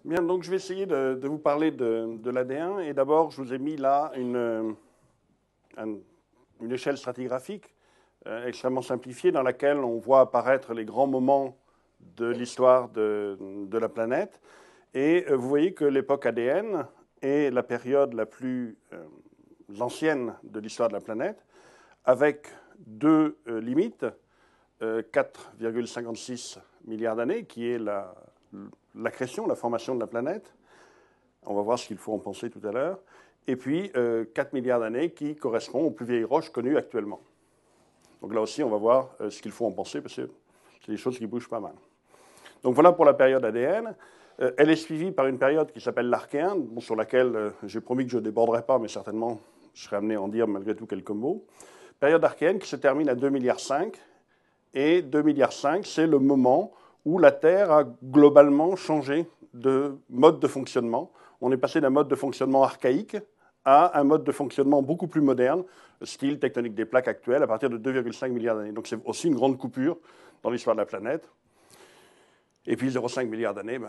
Bien, donc je vais essayer de vous parler de l'AD1. Et d'abord, je vous ai mis là une échelle stratigraphique extrêmement simplifiée dans laquelle on voit apparaître les grands moments de l'histoire de la planète. Et vous voyez que l'époque ADN est la période la plus ancienne de l'histoire de la planète, avec deux limites, 4,56 milliards d'années, qui est l'accrétion, la formation de la planète. On va voir ce qu'il faut en penser tout à l'heure. Et puis 4 milliards d'années qui correspond aux plus vieilles roches connues actuellement. Donc là aussi, on va voir ce qu'il faut en penser, parce que c'est des choses qui bougent pas mal. Donc voilà pour la période ADN. Elle est suivie par une période qui s'appelle l'Archéen, sur laquelle j'ai promis que je ne déborderai pas, mais certainement je serai amené à en dire malgré tout quelques mots. Période archéenne qui se termine à 2,5 milliards. Et 2,5 milliards, c'est le moment où la Terre a globalement changé de mode de fonctionnement. On est passé d'un mode de fonctionnement archaïque à un mode de fonctionnement beaucoup plus moderne, style tectonique des plaques actuelles, à partir de 2,5 milliards d'années. Donc c'est aussi une grande coupure dans l'histoire de la planète. Et puis 0,5 milliards d'années,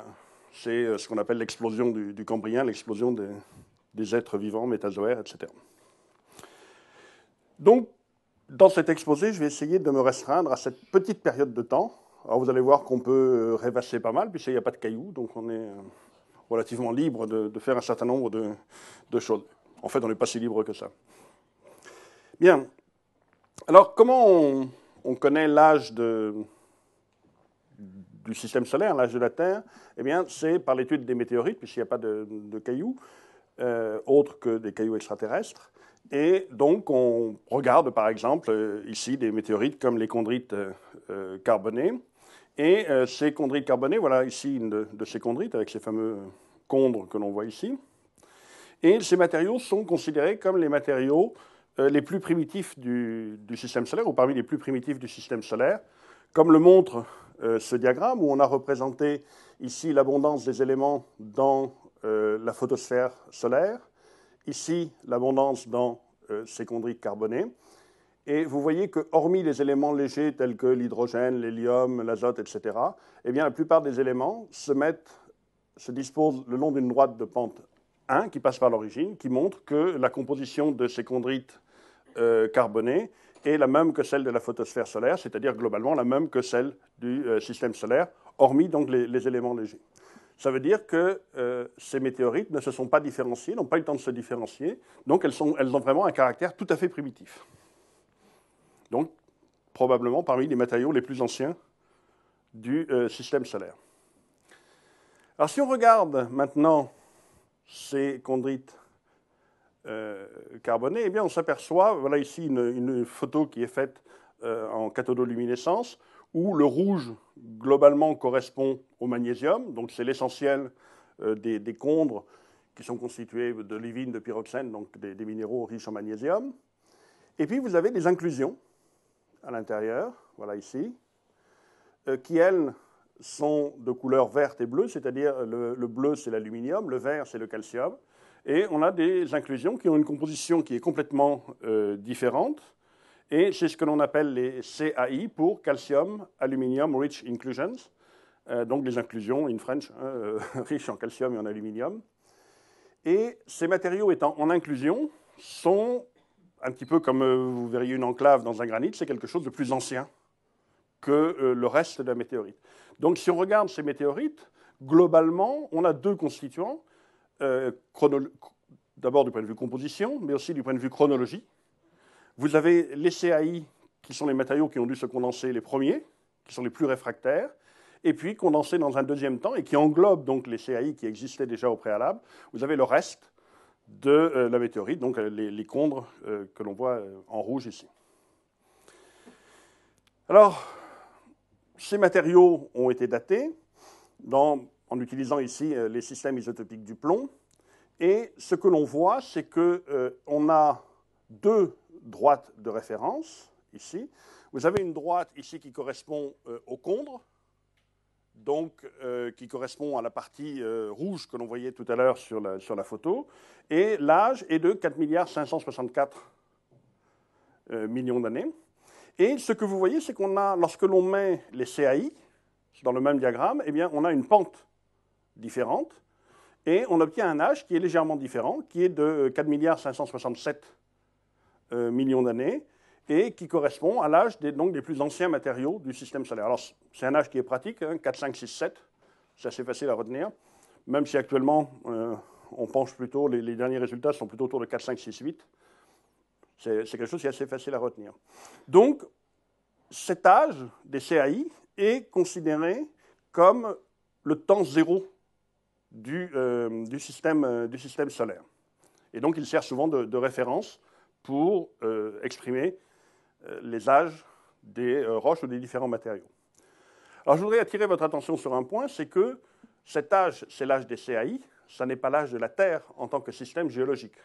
c'est ce qu'on appelle l'explosion du Cambrien, l'explosion des êtres vivants, métazoaires, etc. Donc, dans cet exposé, je vais essayer de me restreindre à cette petite période de temps. Alors vous allez voir qu'on peut rêvasser pas mal, puisqu'il n'y a pas de cailloux, donc on est relativement libre de faire un certain nombre de choses. En fait, on n'est pas si libre que ça. Bien. Alors, comment on connaît l'âge du système solaire, l'âge de la Terre? Eh bien, c'est par l'étude des météorites, puisqu'il n'y a pas de cailloux, autres que des cailloux extraterrestres. Et donc, on regarde, par exemple, ici, des météorites comme les chondrites carbonées. Et ces chondrites carbonées, voilà ici une de ces chondrites, avec ces fameux chondres que l'on voit ici. Et ces matériaux sont considérés comme les matériaux les plus primitifs du système solaire, ou parmi les plus primitifs du système solaire, comme le montre ce diagramme, où on a représenté ici l'abondance des éléments dans la photosphère solaire, ici l'abondance dans ces chondrites carbonées. Et vous voyez que, hormis les éléments légers tels que l'hydrogène, l'hélium, l'azote, etc., eh bien, la plupart des éléments se disposent le long d'une droite de pente 1 qui passe par l'origine, qui montre que la composition de ces chondrites carbonées est la même que celle de la photosphère solaire, c'est-à-dire globalement la même que celle du système solaire, hormis donc les éléments légers. Ça veut dire que ces météorites ne se sont pas différenciées, n'ont pas eu le temps de se différencier, donc elles ont vraiment un caractère tout à fait primitif. Donc, probablement parmi les matériaux les plus anciens du système solaire. Alors, si on regarde maintenant ces chondrites carbonées, eh bien, on s'aperçoit, voilà ici une photo qui est faite en cathodoluminescence, où le rouge, globalement, correspond au magnésium, donc c'est l'essentiel des chondres qui sont constitués de livine, de pyroxène, donc des minéraux riches en magnésium. Et puis, vous avez des inclusions à l'intérieur, voilà ici, qui, elles, sont de couleur verte et bleue, c'est-à-dire le bleu, c'est l'aluminium, le vert, c'est le calcium. Et on a des inclusions qui ont une composition qui est complètement différente. Et c'est ce que l'on appelle les CAI pour Calcium Aluminium Rich Inclusions, donc des inclusions in French, riches en calcium et en aluminium. Et ces matériaux étant en inclusion sont un petit peu comme vous verriez une enclave dans un granit, c'est quelque chose de plus ancien que le reste de la météorite. Donc si on regarde ces météorites, globalement, on a deux constituants, d'abord du point de vue composition, mais aussi du point de vue chronologie. Vous avez les CAI, qui sont les matériaux qui ont dû se condenser les premiers, qui sont les plus réfractaires, et puis condensés dans un deuxième temps, et qui englobent donc les CAI qui existaient déjà au préalable. Vous avez le reste de la météorite, donc les chondres que l'on voit en rouge ici. Alors, ces matériaux ont été datés en utilisant ici les systèmes isotopiques du plomb, et ce que l'on voit, c'est qu'on a deux droite de référence, ici. Vous avez une droite ici qui correspond au chondre, donc qui correspond à la partie rouge que l'on voyait tout à l'heure sur la photo, et l'âge est de 4,564 millions d'années. Et ce que vous voyez, c'est qu'on a, lorsque l'on met les CAI dans le même diagramme, eh bien, on a une pente différentes, et on obtient un âge qui est légèrement différent, qui est de 4,567 millions d'années, et qui correspond à l'âge des plus anciens matériaux du système solaire. Alors, c'est un âge qui est pratique, hein, 4, 5, 6, 7, c'est assez facile à retenir, même si actuellement, on penche plutôt, les derniers résultats sont plutôt autour de 4, 5, 6, 8. C'est quelque chose qui est assez facile à retenir. Donc, cet âge des CAI est considéré comme le temps zéro du système solaire. Et donc, il sert souvent de référence pour exprimer les âges des roches ou des différents matériaux. Alors, je voudrais attirer votre attention sur un point, c'est que cet âge, c'est l'âge des CAI, ça n'est pas l'âge de la Terre en tant que système géologique.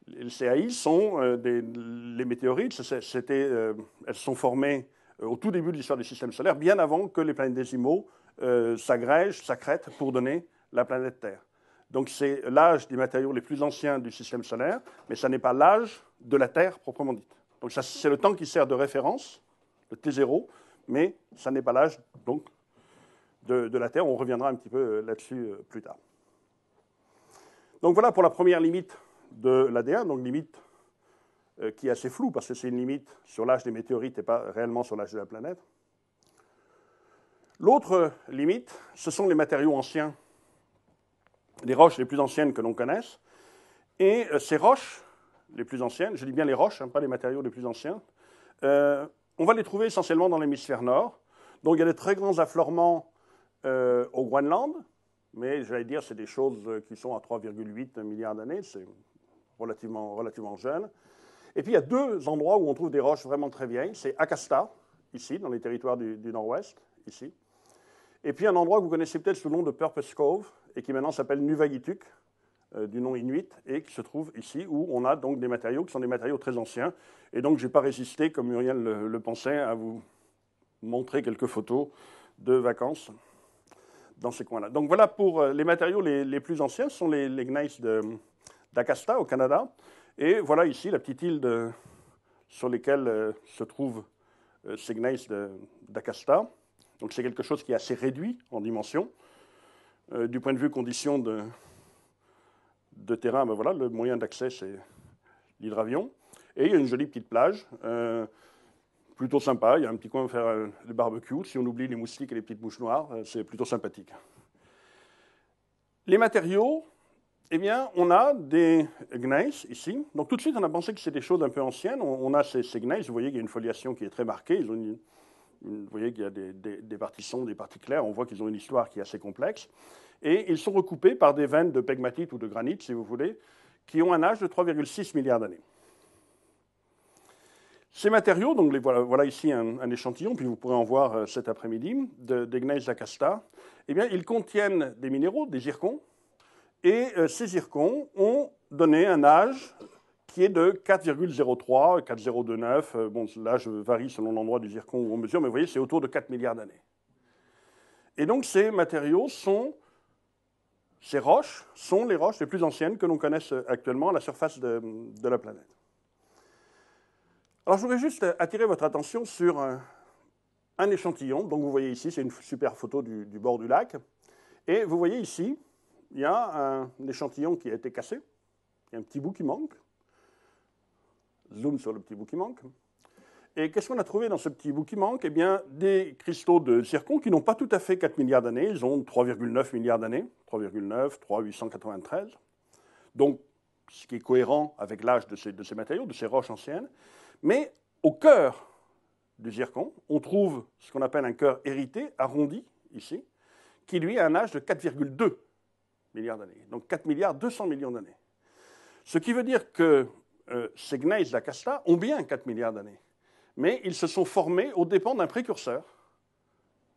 Les CAI sont les météorites, elles sont formées au tout début de l'histoire du système solaire, bien avant que les planétésimaux s'agrègent, s'accrètent pour donner la planète Terre. Donc c'est l'âge des matériaux les plus anciens du système solaire, mais ça n'est pas l'âge de la Terre proprement dite. Donc c'est le temps qui sert de référence, le T0, mais ça n'est pas l'âge donc de la Terre. On reviendra un petit peu là-dessus plus tard. Donc voilà pour la première limite de l'ADN, donc limite qui est assez floue parce que c'est une limite sur l'âge des météorites et pas réellement sur l'âge de la planète. L'autre limite, ce sont les matériaux anciens, les roches les plus anciennes que l'on connaisse. Et ces roches les plus anciennes, je dis bien les roches, hein, pas les matériaux les plus anciens, on va les trouver essentiellement dans l'hémisphère nord. Donc il y a des très grands affleurements au Groenland, mais j'allais dire c'est des choses qui sont à 3,8 milliards d'années, c'est relativement jeune. Et puis il y a deux endroits où on trouve des roches vraiment très vieilles, c'est Akasta, ici, dans les territoires du nord-ouest, ici. Et puis un endroit que vous connaissez peut-être sous le nom de Purpose Cove, et qui maintenant s'appelle Nuvagittuk, du nom inuit, et qui se trouve ici, où on a donc des matériaux qui sont des matériaux très anciens. Et donc je n'ai pas résisté, comme Muriel le pensait, à vous montrer quelques photos de vacances dans ces coins-là. Donc voilà pour les matériaux les plus anciens, ce sont les gneiss d'Akasta, au Canada. Et voilà ici la petite île sur lesquelles se trouvent ces gneiss d'Akasta. Donc c'est quelque chose qui est assez réduit en dimension. Du point de vue conditions de terrain, ben voilà, le moyen d'accès, c'est l'hydravion. Et il y a une jolie petite plage, plutôt sympa. Il y a un petit coin pour faire le barbecue. Si on oublie les moustiques et les petites mouches noires, c'est plutôt sympathique. Les matériaux, eh bien, on a des gneiss ici. Donc tout de suite, on a pensé que c'était des choses un peu anciennes. On a ces gneiss, vous voyez qu'il y a une foliation qui est très marquée. Ils ont vous voyez qu'il y a des parties sombres, des parties claires. On voit qu'ils ont une histoire qui est assez complexe. Et ils sont recoupés par des veines de pegmatite ou de granit, si vous voulez, qui ont un âge de 3,6 milliards d'années. Ces matériaux, donc voilà ici un échantillon, puis vous pourrez en voir cet après-midi, des gneiss d'Akasta, eh bien, ils contiennent des minéraux, des zircons, et ces zircons ont donné un âge qui est de 4,03, 4,029. Bon, l'âge varie selon l'endroit du zircon où on mesure, mais vous voyez, c'est autour de 4 milliards d'années. Et donc, ces matériaux ces roches sont les roches les plus anciennes que l'on connaisse actuellement à la surface de la planète. Alors, je voudrais juste attirer votre attention sur un échantillon. Donc, vous voyez ici, c'est une super photo du bord du lac. Et vous voyez ici, il y a un échantillon qui a été cassé. Il y a un petit bout qui manque. Zoom sur le petit bout qui manque. Et qu'est-ce qu'on a trouvé dans ce petit bout qui manque? Eh bien, des cristaux de zircon qui n'ont pas tout à fait 4 milliards d'années. Ils ont 3,9 milliards d'années. 3,9, 3,893. Donc, ce qui est cohérent avec l'âge de ces matériaux, de ces roches anciennes. Mais au cœur du zircon, on trouve ce qu'on appelle un cœur hérité, arrondi, ici, qui lui a un âge de 4,2 milliards d'années. Donc 4 milliards 200 millions d'années. Ce qui veut dire que ces gneiss d'Akasta ont bien 4 milliards d'années. Mais ils se sont formés aux dépens d'un précurseur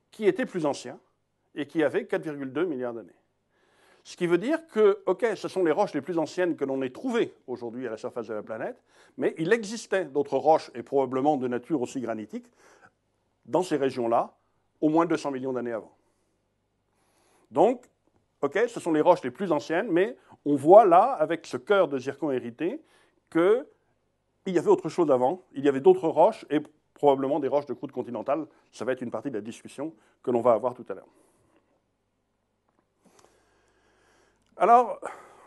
qui était plus ancien et qui avait 4,2 milliards d'années. Ce qui veut dire que, OK, ce sont les roches les plus anciennes que l'on ait trouvées aujourd'hui à la surface de la planète, mais il existait d'autres roches, et probablement de nature aussi granitique, dans ces régions-là, au moins 200 millions d'années avant. Donc, OK, ce sont les roches les plus anciennes, mais on voit là, avec ce cœur de zircon hérité, qu'il y avait autre chose avant, il y avait d'autres roches, et probablement des roches de croûte continentale. Ça va être une partie de la discussion que l'on va avoir tout à l'heure. Alors,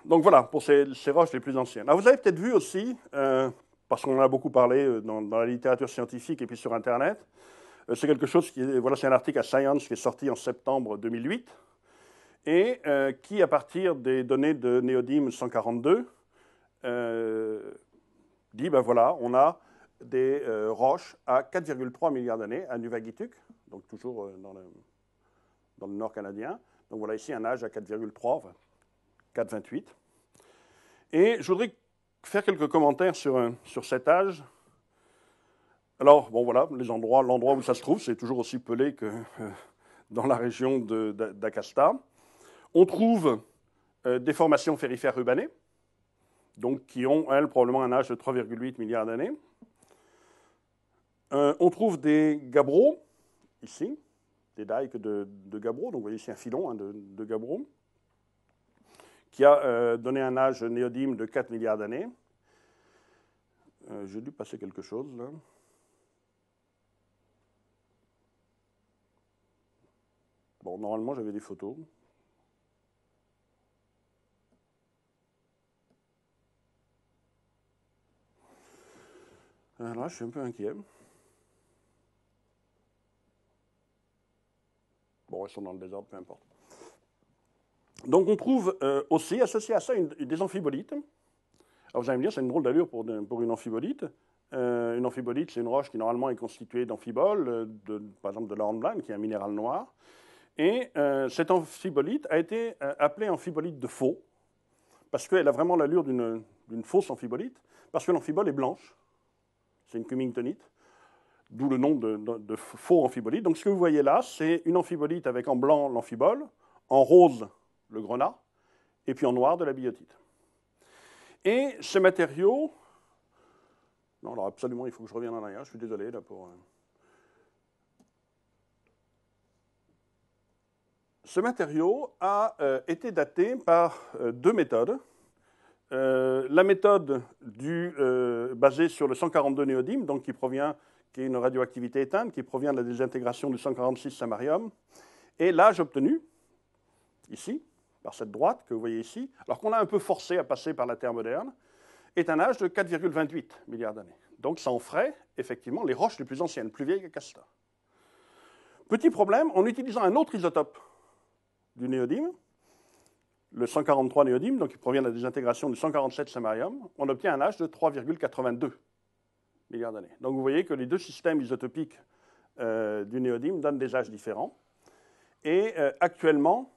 donc voilà, pour ces roches les plus anciennes. Alors vous avez peut-être vu aussi, parce qu'on en a beaucoup parlé dans la littérature scientifique et puis sur Internet, c'est quelque chose voilà, c'est un article à Science qui est sorti en septembre 2008 et qui, à partir des données de néodyme 142, dit, ben voilà, on a des roches à 4,3 milliards d'années à Nuvagittuq, donc toujours dans le nord canadien. Donc voilà ici un âge à 4,3, enfin 4,28. Et je voudrais faire quelques commentaires sur cet âge. Alors, bon voilà, l'endroit où ça se trouve, c'est toujours aussi pelé que dans la région d'Akasta. On trouve des formations ferrifères rubanées, donc qui ont, elles, probablement un âge de 3,8 milliards d'années. On trouve des gabbros, ici, des dikes de gabbros. Donc vous voyez ici un filon de gabbros, qui a donné un âge néodyme de 4 milliards d'années. J'ai dû passer quelque chose, là. Bon, normalement, j'avais des photos. Là, je suis un peu inquiet. Bon, ils sont dans le désordre, peu importe. Donc, on trouve aussi, associé à ça, des amphibolites. Alors, vous allez me dire, c'est une drôle d'allure pour une amphibolite. Une amphibolite, c'est une roche qui, normalement, est constituée d'amphiboles, par exemple de la hornblende, qui est un minéral noir. Et cette amphibolite a été appelée amphibolite de faux, parce qu'elle a vraiment l'allure d'une fausse amphibolite, parce que l'amphibole est blanche. C'est une cummingtonite, d'où le nom de faux amphibolite. Donc ce que vous voyez là, c'est une amphibolite avec en blanc l'amphibole, en rose le grenat, et puis en noir de la biotite. Et ce matériau... Non, alors absolument, il faut que je revienne en arrière, je suis désolé là pour... Ce matériau a été daté par deux méthodes. La méthode basée sur le 142 néodyme, donc qui est une radioactivité éteinte, qui provient de la désintégration du 146 samarium, et l'âge obtenu, ici, par cette droite que vous voyez ici, alors qu'on a un peu forcé à passer par la Terre moderne, est un âge de 4,28 milliards d'années. Donc ça en ferait, effectivement, les roches les plus anciennes, plus vieilles qu'Akasta. Petit problème, en utilisant un autre isotope du néodyme, le 143 néodyme, donc qui provient de la désintégration du 147 samarium, on obtient un âge de 3,82 milliards d'années. Donc vous voyez que les deux systèmes isotopiques du néodyme donnent des âges différents. Et actuellement,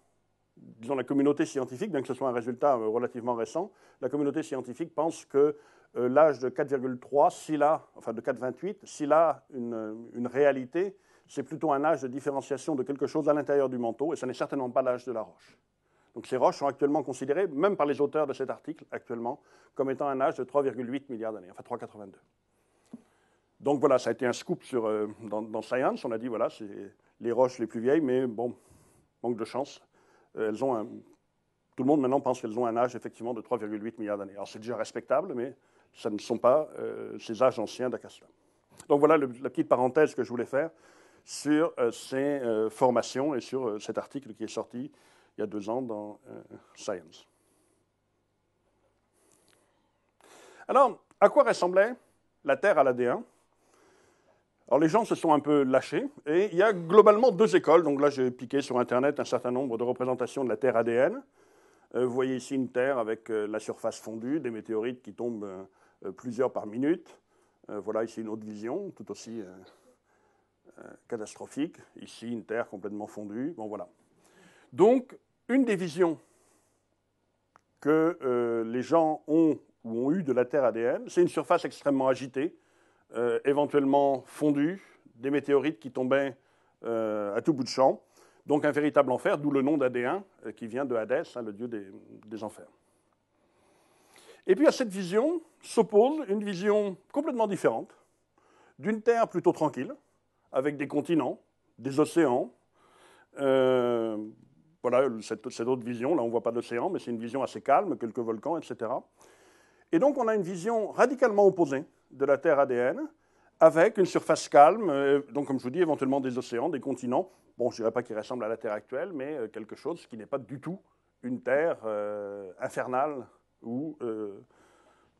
disons la communauté scientifique, bien que ce soit un résultat relativement récent, la communauté scientifique pense que l'âge de 4,3, enfin de 4,28, s'il a une réalité, c'est plutôt un âge de différenciation de quelque chose à l'intérieur du manteau, et ce n'est certainement pas l'âge de la roche. Donc ces roches sont actuellement considérées, même par les auteurs de cet article actuellement, comme étant un âge de 3,8 milliards d'années, enfin 3,82. Donc voilà, ça a été un scoop dans Science. On a dit, voilà, c'est les roches les plus vieilles, mais bon, manque de chance. Tout le monde maintenant pense qu'elles ont un âge effectivement de 3,8 milliards d'années. Alors c'est déjà respectable, mais ce ne sont pas ces âges anciens d'Akasta. Donc voilà la petite parenthèse que je voulais faire sur ces formations et sur cet article qui est sorti il y a 2 ans dans Science. Alors, à quoi ressemblait la Terre à l'AD1 ? Alors les gens se sont un peu lâchés, et il y a globalement 2 écoles. Donc là, j'ai piqué sur Internet un certain nombre de représentations de la Terre ADN. Vous voyez ici une Terre avec la surface fondue, des météorites qui tombent plusieurs par minute. Voilà ici une autre vision, tout aussi catastrophique. Ici, une Terre complètement fondue. Bon, voilà. Donc, une des visions que les gens ont ou ont eu de la Terre ADN, c'est une surface extrêmement agitée, éventuellement fondue, des météorites qui tombaient à tout bout de champ. Donc un véritable enfer, d'où le nom d'AD1, qui vient de Hadès, le dieu des enfers. Et puis à cette vision s'oppose une vision complètement différente, d'une Terre plutôt tranquille, avec des continents, des océans. Voilà cette autre vision, là on ne voit pas d'océan, mais c'est une vision assez calme, quelques volcans, etc. Et donc on a une vision radicalement opposée de la Terre ADN, avec une surface calme, donc comme je vous dis, éventuellement des océans, des continents. Bon, je ne dirais pas qu'ils ressemblent à la Terre actuelle, mais quelque chose qui n'est pas du tout une Terre infernale où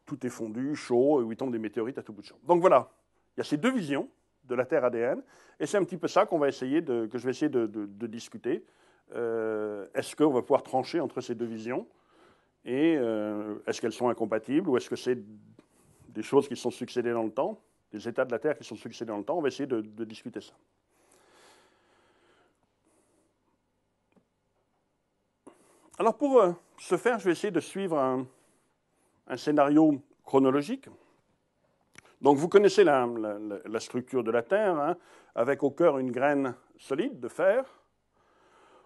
tout est fondu, chaud, où il tombe des météorites à tout bout de champ. Donc voilà, il y a ces deux visions de la Terre ADN, et c'est un petit peu ça que je vais essayer de discuter. Est-ce qu'on va pouvoir trancher entre ces deux visions, et est-ce qu'elles sont incompatibles, ou est-ce que c'est des choses qui sont succédées dans le temps, des états de la Terre qui sont succédés dans le temps? On va essayer de discuter ça. Alors pour ce faire, je vais essayer de suivre un scénario chronologique. Donc vous connaissez la structure de la Terre, hein, avec au cœur une graine solide de fer,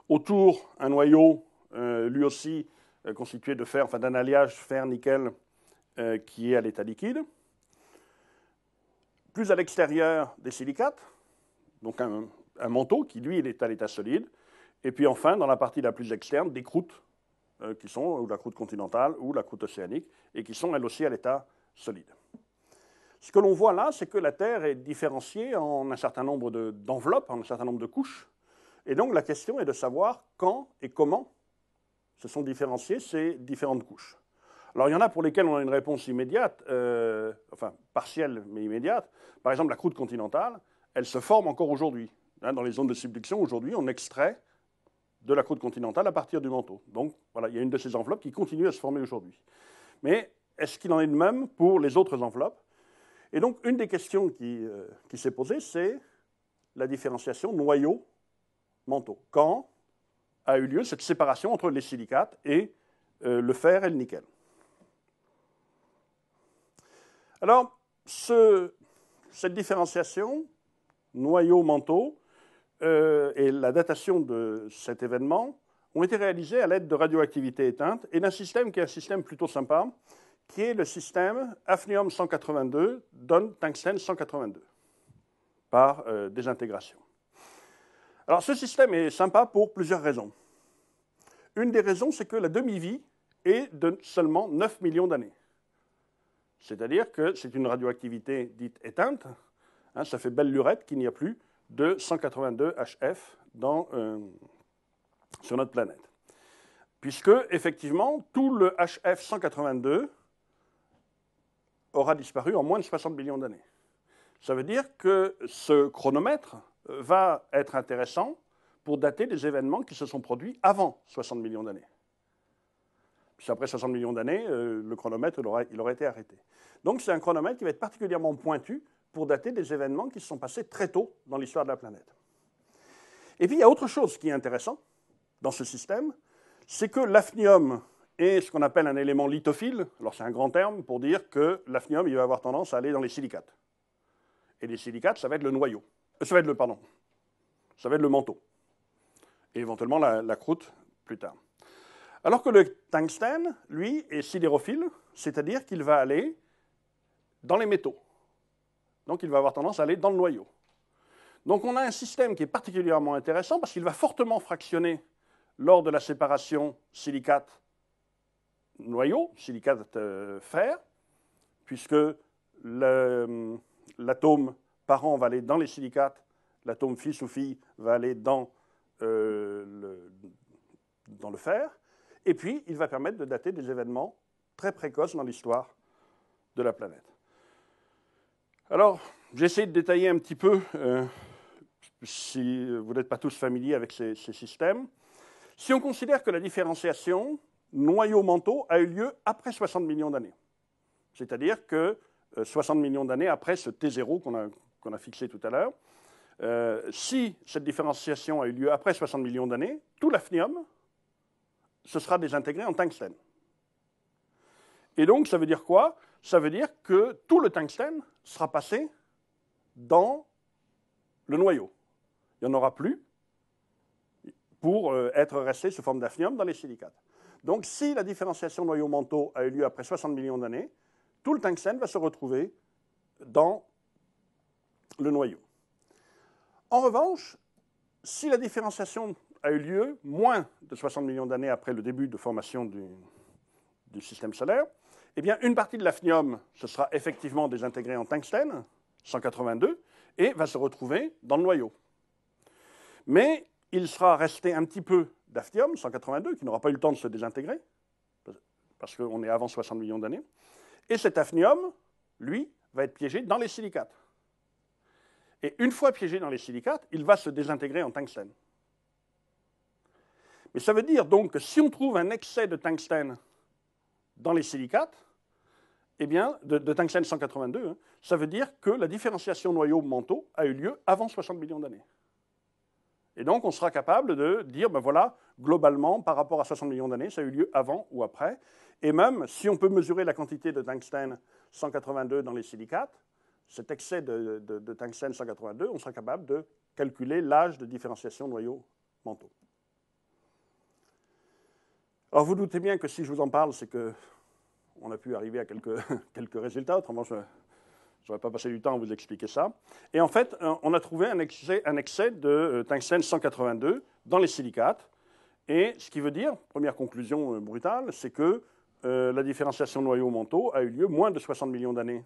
autour un noyau, lui aussi constitué de fer, enfin d'un alliage fer-nickel qui est à l'état liquide. Plus à l'extérieur des silicates, donc un manteau qui lui est à l'état solide. Et puis enfin, dans la partie la plus externe, des croûtes qui sont ou la croûte continentale ou la croûte océanique, et qui sont elles aussi à l'état solide. Ce que l'on voit là, c'est que la Terre est différenciée en un certain nombre d'enveloppes, en un certain nombre de couches. Et donc la question est de savoir quand et comment se sont différenciées ces différentes couches. Alors il y en a pour lesquelles on a une réponse immédiate, enfin partielle mais immédiate. Par exemple, la croûte continentale, elle se forme encore aujourd'hui. Hein, dans les zones de subduction, aujourd'hui, on extrait de la croûte continentale à partir du manteau. Donc voilà, il y a une de ces enveloppes qui continue à se former aujourd'hui. Mais est-ce qu'il en est de même pour les autres enveloppes? Et donc, une des questions qui s'est posée, c'est la différenciation noyau-manteau. Quand a eu lieu cette séparation entre les silicates et le fer et le nickel? Alors, cette différenciation, noyau-manteau, et la datation de cet événement ont été réalisées à l'aide de radioactivité éteinte et d'un système qui est un système plutôt sympa, qui est le système hafnium-182 donne tungstène 182 par désintégration. Alors ce système est sympa pour plusieurs raisons. Une des raisons, c'est que la demi-vie est de seulement 9 millions d'années. C'est-à-dire que c'est une radioactivité dite éteinte, hein, ça fait belle lurette qu'il n'y a plus de 182 HF sur notre planète. Puisque, effectivement, tout le HF 182 aura disparu en moins de 60 millions d'années. Ça veut dire que ce chronomètre va être intéressant pour dater des événements qui se sont produits avant 60 millions d'années. Puis après 60 millions d'années, le chronomètre il aurait été arrêté. Donc c'est un chronomètre qui va être particulièrement pointu pour dater des événements qui se sont passés très tôt dans l'histoire de la planète. Et puis il y a autre chose qui est intéressant dans ce système, c'est que l'hafnium est ce qu'on appelle un élément lithophile. Alors c'est un grand terme pour dire que l'hafnium il va avoir tendance à aller dans les silicates. Et les silicates, ça va être le noyau. Ça va être le manteau. Et éventuellement la croûte plus tard. Alors que le tungstène, lui, est sidérophile, c'est-à-dire qu'il va aller dans les métaux. Donc il va avoir tendance à aller dans le noyau. Donc on a un système qui est particulièrement intéressant parce qu'il va fortement fractionner lors de la séparation silicate-noyau, silicate-fer, puisque l'atome parent va aller dans les silicates, l'atome fils ou fille va aller dans le fer, et puis il va permettre de dater des événements très précoces dans l'histoire de la planète. Alors, j'essaie de détailler un petit peu, si vous n'êtes pas tous familiers avec ces systèmes. Si on considère que la différenciation noyau-manteau a eu lieu après 60 millions d'années, c'est-à-dire que 60 millions d'années après ce T0 qu'on a fixé tout à l'heure, si cette différenciation a eu lieu après 60 millions d'années, tout l'hafnium se sera désintégré en tungstène. Et donc, ça veut dire quoi? Ça veut dire que tout le tungstène sera passé dans le noyau. Il n'y en aura plus pour être resté sous forme d'hafnium dans les silicates. Donc, si la différenciation noyau-manteau a eu lieu après 60 millions d'années, tout le tungstène va se retrouver dans le noyau. En revanche, si la différenciation a eu lieu moins de 60 millions d'années après le début de formation du système solaire, eh bien, une partie de l'hafnium se sera effectivement désintégrée en tungstène, 182, et va se retrouver dans le noyau. Mais il sera resté un petit peu d'hafnium, 182, qui n'aura pas eu le temps de se désintégrer, parce qu'on est avant 60 millions d'années. Et cet hafnium, lui, va être piégé dans les silicates. Et une fois piégé dans les silicates, il va se désintégrer en tungstène. Mais ça veut dire donc que si on trouve un excès de tungstène dans les silicates, eh bien, de tungstène 182, hein, ça veut dire que la différenciation noyau-manteau a eu lieu avant 60 millions d'années. Et donc, on sera capable de dire, ben voilà, globalement, par rapport à 60 millions d'années, ça a eu lieu avant ou après. Et même, si on peut mesurer la quantité de tungstène 182 dans les silicates, cet excès de tungstène 182, on sera capable de calculer l'âge de différenciation noyau-manteau. Alors, vous doutez bien que si je vous en parle, c'est qu'on a pu arriver à quelques résultats, autrement je n'aurais pas passé du temps à vous expliquer ça. Et en fait, on a trouvé un excès de tungstène 182 dans les silicates. Et ce qui veut dire, première conclusion brutale, c'est que la différenciation noyau-manteau a eu lieu moins de 60 millions d'années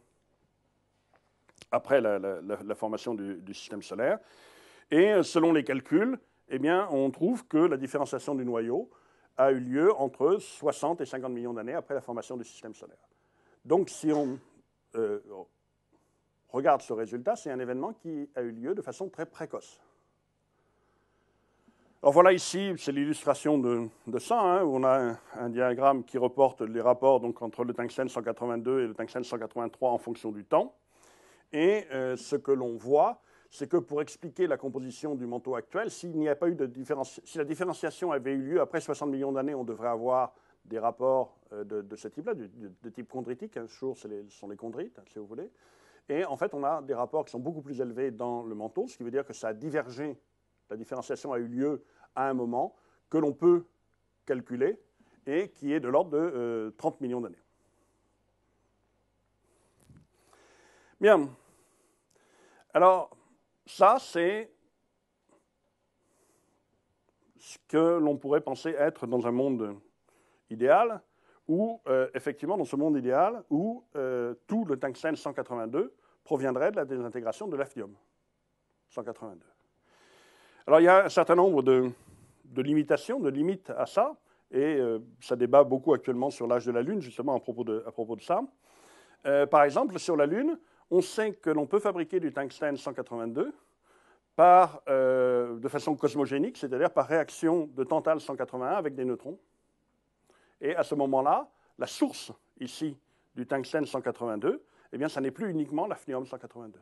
après la formation du système solaire. Et selon les calculs, eh bien, on trouve que la différenciation du noyau a eu lieu entre 60 et 50 millions d'années après la formation du système solaire. Donc, si on regarde ce résultat, c'est un événement qui a eu lieu de façon très précoce. Alors voilà ici, c'est l'illustration de ça, hein, où on a un diagramme qui reporte les rapports donc, entre le tungstène 182 et le tungstène 183 en fonction du temps. Et ce que l'on voit, c'est que pour expliquer la composition du manteau actuel, s'il n'y a pas eu de si la différenciation avait eu lieu après 60 millions d'années, on devrait avoir des rapports de ce type-là, de type chondritique. Hein, toujours, ce sont les chondrites, si vous voulez. Et en fait, on a des rapports qui sont beaucoup plus élevés dans le manteau, ce qui veut dire que ça a divergé, la différenciation a eu lieu à un moment que l'on peut calculer et qui est de l'ordre de 30 millions d'années. Bien. Alors, ça, c'est ce que l'on pourrait penser être dans un monde idéal, où, effectivement, dans ce monde idéal, où tout le tungstène 182 proviendrait de la désintégration de l'hafnium 182. Alors, il y a un certain nombre de limitations, de limites à ça, et ça débat beaucoup actuellement sur l'âge de la Lune, justement, à propos de ça. Par exemple, sur la Lune, on sait que l'on peut fabriquer du tungstène 182 de façon cosmogénique, c'est-à-dire par réaction de tantale 181 avec des neutrons. Et à ce moment-là, la source ici du tungstène 182, eh bien, ça n'est plus uniquement l'hafnium 182.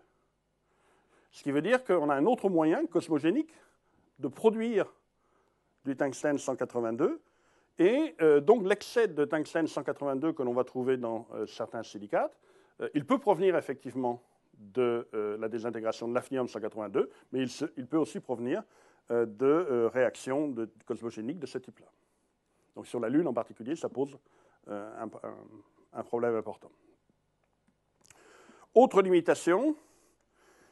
Ce qui veut dire qu'on a un autre moyen cosmogénique de produire du tungstène 182. Et donc l'excès de tungstène 182 que l'on va trouver dans certains silicates, il peut provenir effectivement de la désintégration de l'hafnium 182, mais il peut aussi provenir de réactions cosmogéniques de ce type-là. Donc sur la Lune en particulier, ça pose un problème important. Autre limitation,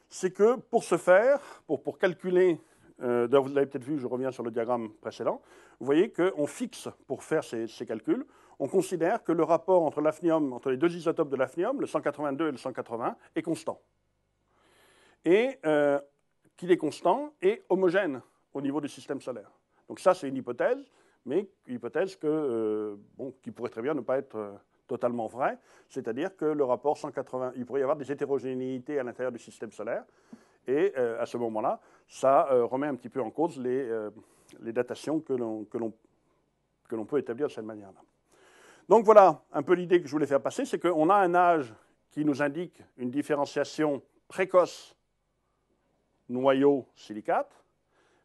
c'est que pour ce faire, pour calculer, vous l'avez peut-être vu, je reviens sur le diagramme précédent, vous voyez qu'on fixe, pour faire ces calculs, on considère que le rapport entre l'hafnium, entre les deux isotopes de l'hafnium, le 182 et le 180, est constant. Et qu'il est constant et homogène au niveau du système solaire. Donc ça, c'est une hypothèse, mais une hypothèse qui pourrait très bien ne pas être totalement vraie, c'est-à-dire que le rapport 180, il pourrait y avoir des hétérogénéités à l'intérieur du système solaire, et à ce moment-là, ça remet un petit peu en cause les datations que l'on peut établir de cette manière-là. Donc voilà un peu l'idée que je voulais faire passer, c'est qu'on a un âge qui nous indique une différenciation précoce noyau-silicate,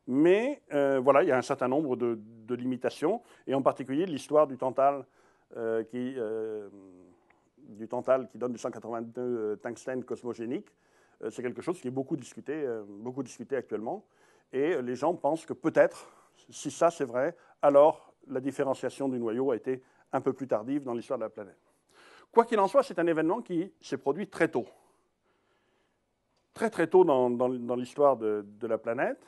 mais voilà, il y a un certain nombre de limitations, et en particulier l'histoire du tantale qui donne du 182 tungstène cosmogénique. C'est quelque chose qui est beaucoup discuté actuellement, et les gens pensent que peut-être, si ça c'est vrai, alors la différenciation du noyau a été un peu plus tardive dans l'histoire de la planète. Quoi qu'il en soit, c'est un événement qui s'est produit très tôt. Très très tôt dans l'histoire de la planète.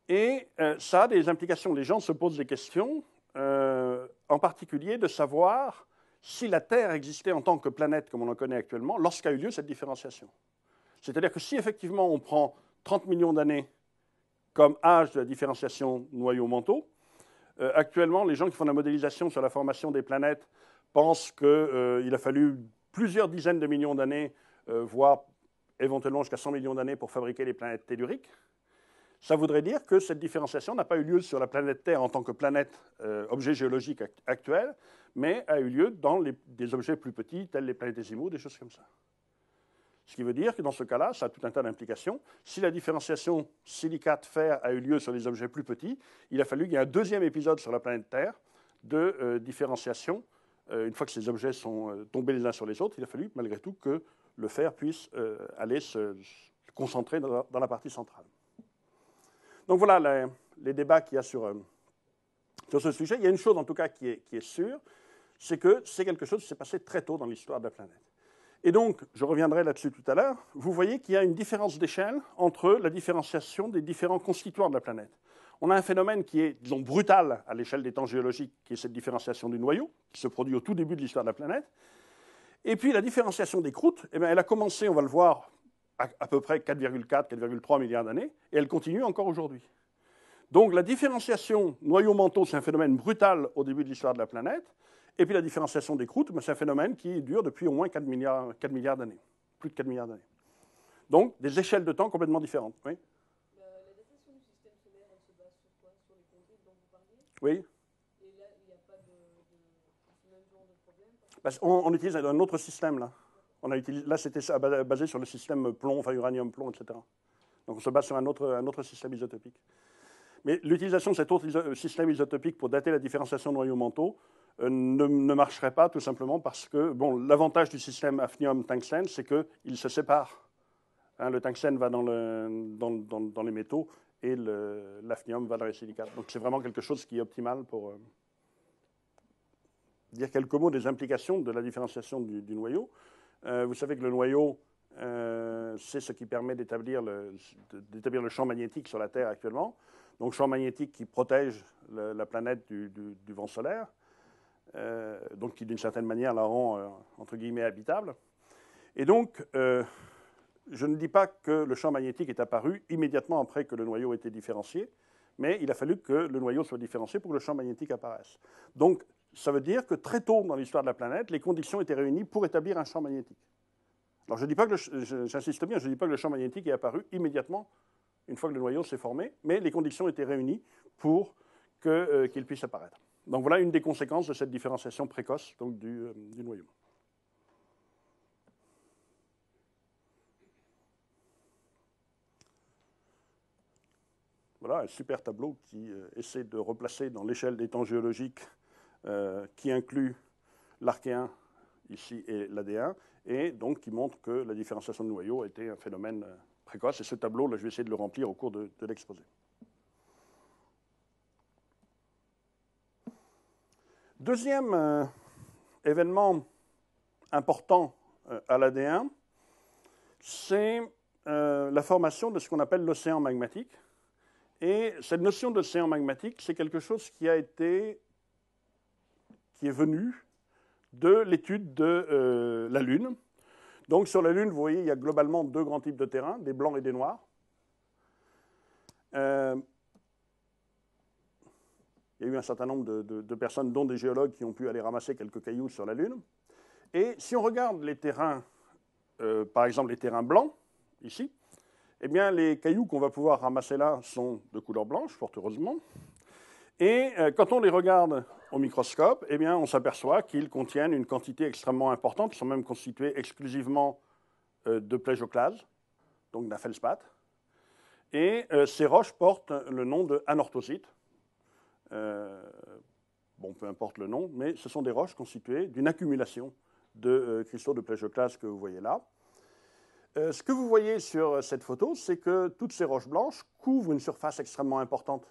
Et ça a des implications. Les gens se posent des questions, en particulier de savoir si la Terre existait en tant que planète comme on en connaît actuellement lorsqu'a eu lieu cette différenciation. C'est-à-dire que si effectivement on prend 30 millions d'années comme âge de la différenciation noyau-manteau, Actuellement, les gens qui font la modélisation sur la formation des planètes pensent qu'il a fallu plusieurs dizaines de millions d'années, voire éventuellement jusqu'à 100 millions d'années pour fabriquer les planètes telluriques. Ça voudrait dire que cette différenciation n'a pas eu lieu sur la planète Terre en tant que planète objet géologique actuel, mais a eu lieu dans des objets plus petits, tels les planétésimaux, des choses comme ça. Ce qui veut dire que dans ce cas-là, ça a tout un tas d'implications. Si la différenciation silicate-fer a eu lieu sur des objets plus petits, il a fallu qu'il y ait un deuxième épisode sur la planète Terre de différenciation. Une fois que ces objets sont tombés les uns sur les autres, il a fallu malgré tout que le fer puisse aller se concentrer dans la partie centrale. Donc voilà les débats qu'il y a sur ce sujet. Il y a une chose en tout cas qui est sûre, c'est que c'est quelque chose qui s'est passé très tôt dans l'histoire de la planète. Et donc, je reviendrai là-dessus tout à l'heure, vous voyez qu'il y a une différence d'échelle entre la différenciation des différents constituants de la planète. On a un phénomène qui est, disons, brutal à l'échelle des temps géologiques, qui est cette différenciation du noyau, qui se produit au tout début de l'histoire de la planète. Et puis la différenciation des croûtes, eh bien, elle a commencé, on va le voir, à peu près 4,4, 4,3 milliards d'années, et elle continue encore aujourd'hui. Donc la différenciation noyau-manteau, c'est un phénomène brutal au début de l'histoire de la planète. Et puis la différenciation des croûtes, c'est un phénomène qui dure depuis au moins 4 milliards d'années, plus de 4 milliards d'années. Donc des échelles de temps complètement différentes. Oui. La datation du système solaire, elle se base sur quoi? Sur les chondrites dont vous parliez? Oui. Et là, il n'y a pas de ce même genre de problème? On utilise un autre système là. Là, c'était basé sur le système plomb, enfin uranium-plomb, etc. Donc on se base sur un autre système isotopique. Mais l'utilisation de cet autre système isotopique pour dater la différenciation noyau-manteau ne marcherait pas tout simplement parce que, bon, l'avantage du système hafnium-tungstène, c'est qu'il se sépare. Hein, le tungstène va dans les métaux et l'hafnium va dans les silicates. Donc c'est vraiment quelque chose qui est optimal pour dire quelques mots des implications de la différenciation du noyau. Vous savez que le noyau, c'est ce qui permet d'établir le champ magnétique sur la Terre actuellement. Donc champ magnétique qui protège la planète du vent solaire. Donc qui d'une certaine manière la rend entre guillemets habitable. Et donc, je ne dis pas que le champ magnétique est apparu immédiatement après que le noyau ait été différencié, mais il a fallu que le noyau soit différencié pour que le champ magnétique apparaisse. Donc, ça veut dire que très tôt dans l'histoire de la planète, les conditions étaient réunies pour établir un champ magnétique. Alors, je dis pas que j'insiste bien, je ne dis pas que le champ magnétique est apparu immédiatement une fois que le noyau s'est formé, mais les conditions étaient réunies pour qu'il puisse apparaître. Donc voilà une des conséquences de cette différenciation précoce donc, du noyau. Voilà un super tableau qui essaie de replacer dans l'échelle des temps géologiques qui inclut l'archéen ici et l'AD1, et donc qui montre que la différenciation de noyau a été un phénomène précoce. Et ce tableau, là, je vais essayer de le remplir au cours de l'exposé. Deuxième événement important à l'AD1, c'est la formation de ce qu'on appelle l'océan magmatique. Et cette notion d'océan magmatique, c'est quelque chose qui est venu de l'étude de la Lune. Donc sur la Lune, vous voyez, il y a globalement deux grands types de terrains, des blancs et des noirs. Il y a eu un certain nombre de personnes, dont des géologues, qui ont pu aller ramasser quelques cailloux sur la Lune. Et si on regarde les terrains, par exemple les terrains blancs, ici, eh bien les cailloux qu'on va pouvoir ramasser là sont de couleur blanche, fort heureusement. Et quand on les regarde au microscope, eh bien, on s'aperçoit qu'ils contiennent une quantité extrêmement importante. Ils sont même constitués exclusivement de plagioclase, donc d'un feldspath. Et ces roches portent le nom de anorthosites. Bon, peu importe le nom, mais ce sont des roches constituées d'une accumulation de cristaux de plagioclase que vous voyez là. Ce que vous voyez sur cette photo, c'est que toutes ces roches blanches couvrent une surface extrêmement importante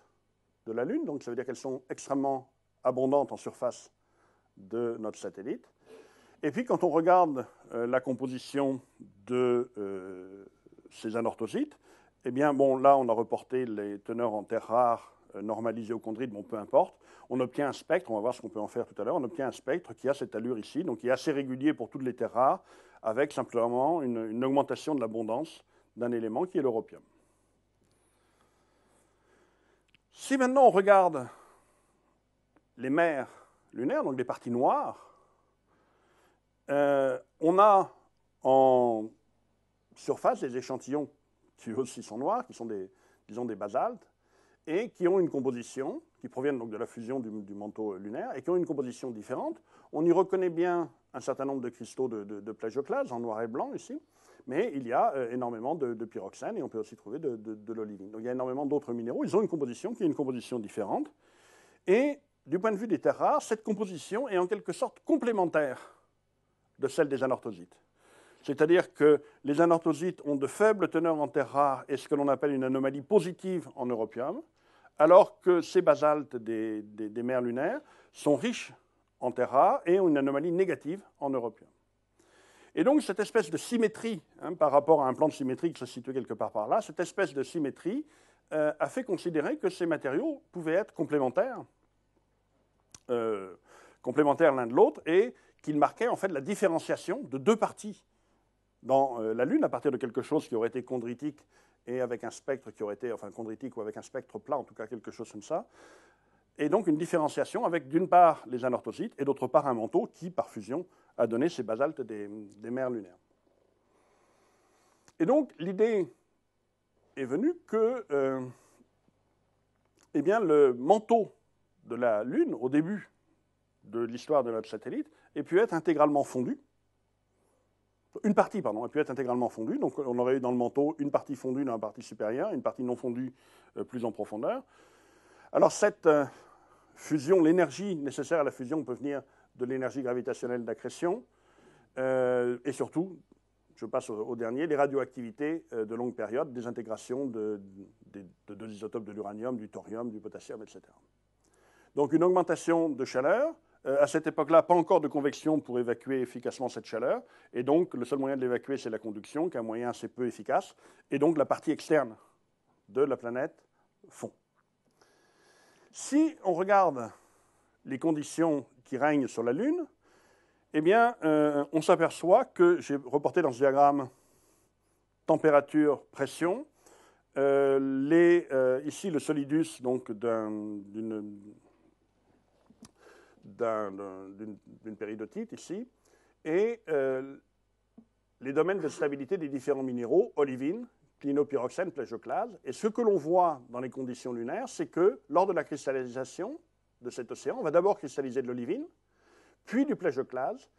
de la Lune, donc ça veut dire qu'elles sont extrêmement abondantes en surface de notre satellite. Et puis quand on regarde la composition de ces anorthosites, eh bien, bon, là on a reporté les teneurs en terres rares normalisées au chondrite, bon, peu importe. On obtient un spectre, on va voir ce qu'on peut en faire tout à l'heure, on obtient un spectre qui a cette allure ici, donc qui est assez régulier pour toutes les terres rares, avec simplement une augmentation de l'abondance d'un élément qui est l'europium. Si maintenant on regarde les mers lunaires, donc les parties noires, on a en surface des échantillons qui aussi sont noirs, qui sont disons des basaltes, et qui ont une composition, qui proviennent donc de la fusion du manteau lunaire, et qui ont une composition différente. On y reconnaît bien un certain nombre de cristaux de plagioclase en noir et blanc ici, mais il y a énormément de pyroxène, et on peut aussi trouver de l'olivine. Donc il y a énormément d'autres minéraux, ils ont une composition qui est une composition différente, et du point de vue des terres rares, cette composition est en quelque sorte complémentaire de celle des anorthosites. C'est-à-dire que les anorthosites ont de faibles teneurs en terres rares et ce que l'on appelle une anomalie positive en europium, alors que ces basaltes des mers lunaires sont riches en terres rares et ont une anomalie négative en europium. Et donc cette espèce de symétrie, par rapport à un plan de symétrie qui se situe quelque part par là, cette espèce de symétrie a fait considérer que ces matériaux pouvaient être complémentaires l'un de l'autre et qu'ils marquaient en fait la différenciation de deux parties dans la Lune à partir de quelque chose qui aurait été chondritique et avec un spectre qui aurait été, enfin chondritique ou avec un spectre plat, en tout cas quelque chose comme ça. Et donc une différenciation avec d'une part les anorthosites et d'autre part un manteau qui, par fusion, a donné ces basaltes des mers lunaires. Et donc l'idée est venue que eh bien, le manteau de la Lune, au début de l'histoire de notre satellite, ait pu être intégralement fondu. Une partie, pardon, a pu être intégralement fondue. Donc on aurait eu dans le manteau une partie fondue dans la partie supérieure, une partie non fondue plus en profondeur. Alors cette fusion, l'énergie nécessaire à la fusion peut venir de l'énergie gravitationnelle d'accrétion et surtout, je passe au dernier, les radioactivités de longue période, des intégrations de deux isotopes de l'uranium, du thorium, du potassium, etc. Donc une augmentation de chaleur. À cette époque-là, pas encore de convection pour évacuer efficacement cette chaleur. Et donc, le seul moyen de l'évacuer, c'est la conduction, qui est un moyen assez peu efficace. Et donc, la partie externe de la planète fond. Si on regarde les conditions qui règnent sur la Lune, eh bien, on s'aperçoit que, j'ai reporté dans ce diagramme température, pression. Ici, le solidus donc, d'une péridotite ici, et les domaines de stabilité des différents minéraux, olivine, clinopyroxène, plagioclase. Et ce que l'on voit dans les conditions lunaires, c'est que lors de la cristallisation de cet océan, on va d'abord cristalliser de l'olivine, puis du plagioclase,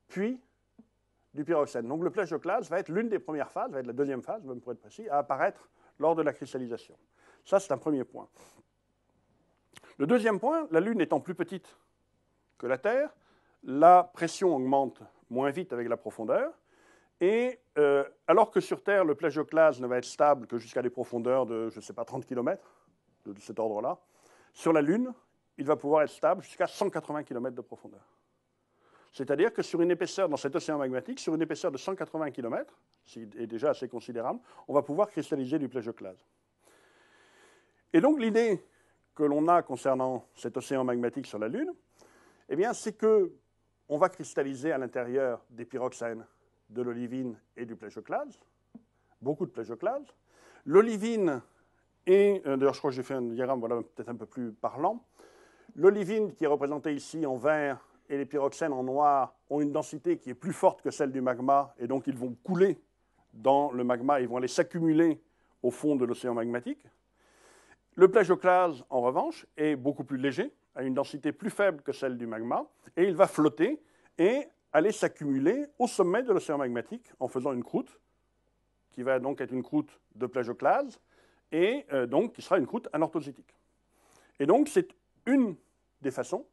puis du pyroxène. Donc le plagioclase va être l'une des premières phases, va être la deuxième phase, même pour être précis, à apparaître lors de la cristallisation. Ça, c'est un premier point. Le deuxième point, la Lune étant plus petite que la Terre, la pression augmente moins vite avec la profondeur, et alors que sur Terre, le plagioclase ne va être stable que jusqu'à des profondeurs de, je ne sais pas, 30 km, de cet ordre-là, sur la Lune, il va pouvoir être stable jusqu'à 180 km de profondeur. C'est-à-dire que sur une épaisseur, dans cet océan magmatique, sur une épaisseur de 180 km, ce qui est déjà assez considérable, on va pouvoir cristalliser du plagioclase. Et donc l'idée que l'on a concernant cet océan magmatique sur la Lune, eh bien, c'est qu'on va cristalliser à l'intérieur des pyroxènes, de l'olivine et du plagioclase, beaucoup de plagioclase. L'olivine est, d'ailleurs je crois que j'ai fait un diagramme voilà, peut-être un peu plus parlant, l'olivine qui est représentée ici en vert et les pyroxènes en noir ont une densité qui est plus forte que celle du magma, et donc ils vont couler dans le magma, ils vont aller s'accumuler au fond de l'océan magmatique. Le plagioclase, en revanche, est beaucoup plus léger, a une densité plus faible que celle du magma, et il va flotter et aller s'accumuler au sommet de l'océan magmatique en faisant une croûte, qui va donc être une croûte de plagioclase, et donc qui sera une croûte anorthositique. Et donc c'est une des façons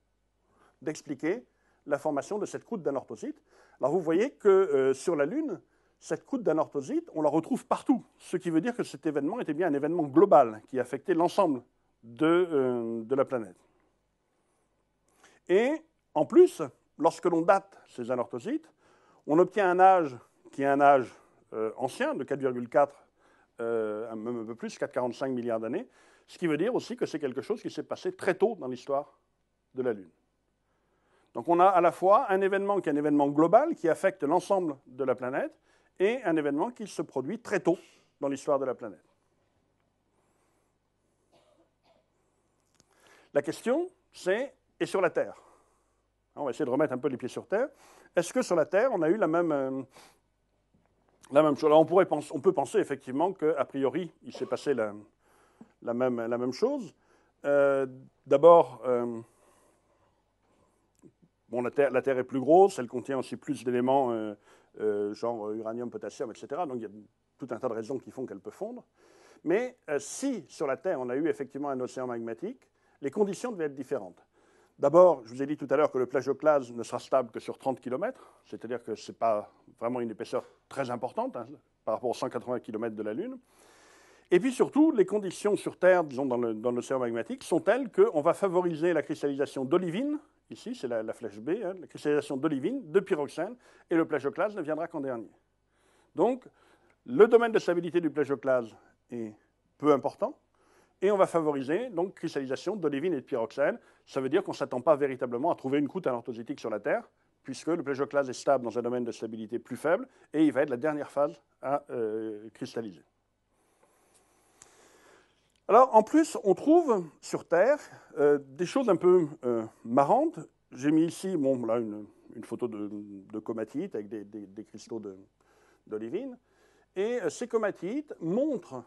d'expliquer la formation de cette croûte d'anorthosite. Alors vous voyez que sur la Lune, cette croûte d'anorthosite, on la retrouve partout, ce qui veut dire que cet événement était bien un événement global qui affectait l'ensemble de la planète. Et en plus, lorsque l'on date ces anorthosites, on obtient un âge qui est un âge ancien, de 4,4, même un peu plus, 4,45 milliards d'années, ce qui veut dire aussi que c'est quelque chose qui s'est passé très tôt dans l'histoire de la Lune. Donc on a à la fois un événement qui est un événement global qui affecte l'ensemble de la planète et un événement qui se produit très tôt dans l'histoire de la planète. La question, c'est et sur la Terre. On va essayer de remettre un peu les pieds sur Terre. Est-ce que sur la Terre, on a eu la même chose? Alors on peut penser effectivement qu'a priori, il s'est passé la même chose. D'abord, bon, la Terre est plus grosse, elle contient aussi plus d'éléments genre uranium, potassium, etc. Donc il y a tout un tas de raisons qui font qu'elle peut fondre. Mais si sur la Terre, on a eu effectivement un océan magmatique, les conditions devaient être différentes. D'abord, je vous ai dit tout à l'heure que le plagioclase ne sera stable que sur 30 km, c'est-à-dire que ce n'est pas vraiment une épaisseur très importante hein, par rapport aux 180 km de la Lune. Et puis surtout, les conditions sur Terre, disons dans l'océan magmatique, sont telles qu'on va favoriser la cristallisation d'olivine, ici c'est la flèche B, hein, la cristallisation d'olivine, de pyroxène, et le plagioclase ne viendra qu'en dernier. Donc, le domaine de stabilité du plagioclase est peu important, et on va favoriser donc cristallisation d'olivine et de pyroxène. Ça veut dire qu'on ne s'attend pas véritablement à trouver une croûte anorthositique sur la Terre, puisque le plagioclase est stable dans un domaine de stabilité plus faible, et il va être la dernière phase à cristalliser. Alors, en plus, on trouve sur Terre des choses un peu marrantes. J'ai mis ici bon, là, une photo de comatites avec des cristaux d'olivine. Et ces comatites montrent,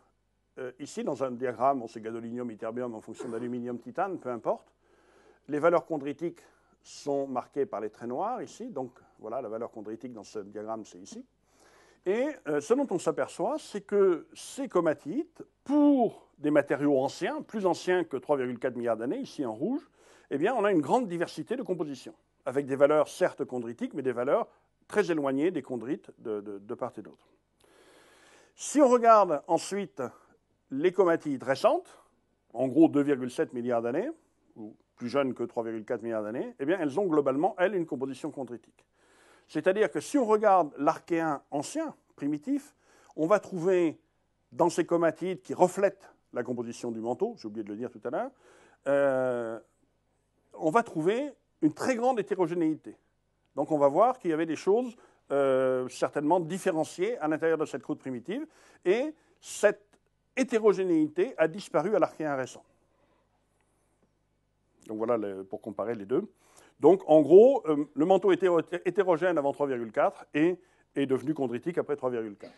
ici dans un diagramme, c'est gadolinium, ytterbium en fonction d'aluminium, titane, peu importe. Les valeurs chondritiques sont marquées par les traits noirs ici. Donc, voilà, la valeur chondritique dans ce diagramme, c'est ici. Et ce dont on s'aperçoit, c'est que ces comatites, pour des matériaux anciens, plus anciens que 3,4 milliards d'années, ici en rouge, eh bien, on a une grande diversité de composition, avec des valeurs certes chondritiques, mais des valeurs très éloignées des chondrites de part et d'autre. Si on regarde ensuite les comatites récentes, en gros 2,7 milliards d'années, ou plus jeunes que 3,4 milliards d'années, eh bien, elles ont globalement, elles, une composition chondritique. C'est-à-dire que si on regarde l'archéen ancien, primitif, on va trouver dans ces comatites qui reflètent la composition du manteau, j'ai oublié de le dire tout à l'heure, on va trouver une très grande hétérogénéité. Donc on va voir qu'il y avait des choses certainement différenciées à l'intérieur de cette croûte primitive, et cette hétérogénéité a disparu à l'archéen récent. Donc voilà pour comparer les deux. Donc, en gros, le manteau hétérogène avant 3,4 et est devenu chondritique après 3,4.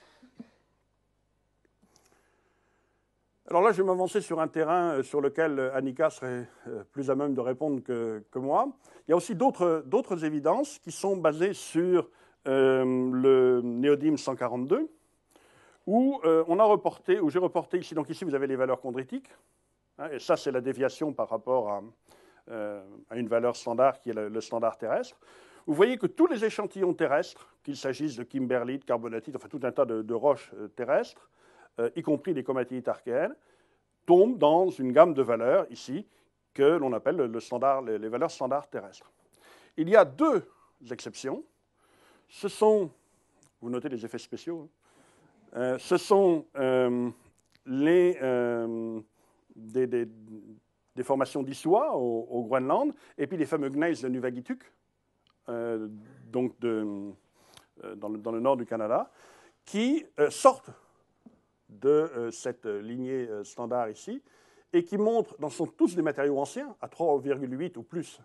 Alors là, je vais m'avancer sur un terrain sur lequel Annika serait plus à même de répondre que moi. Il y a aussi d'autres évidences qui sont basées sur le néodyme 142, où j'ai reporté ici, donc ici vous avez les valeurs chondritiques, hein, et ça c'est la déviation par rapport à une valeur standard qui est le standard terrestre. Vous voyez que tous les échantillons terrestres, qu'il s'agisse de kimberlite, carbonatite, enfin tout un tas de roches terrestres, y compris les comatites archéennes, tombent dans une gamme de valeurs ici que l'on appelle les valeurs standards terrestres. Il y a deux exceptions. Ce sont, vous notez les effets spéciaux, hein, ce sont des formations d'Issois au Groenland, et puis les fameux gneiss de Nuvagittuq, donc dans le nord du Canada, qui sortent de cette lignée standard ici, et qui montrent, ce sont tous des matériaux anciens, à 3,8 ou plus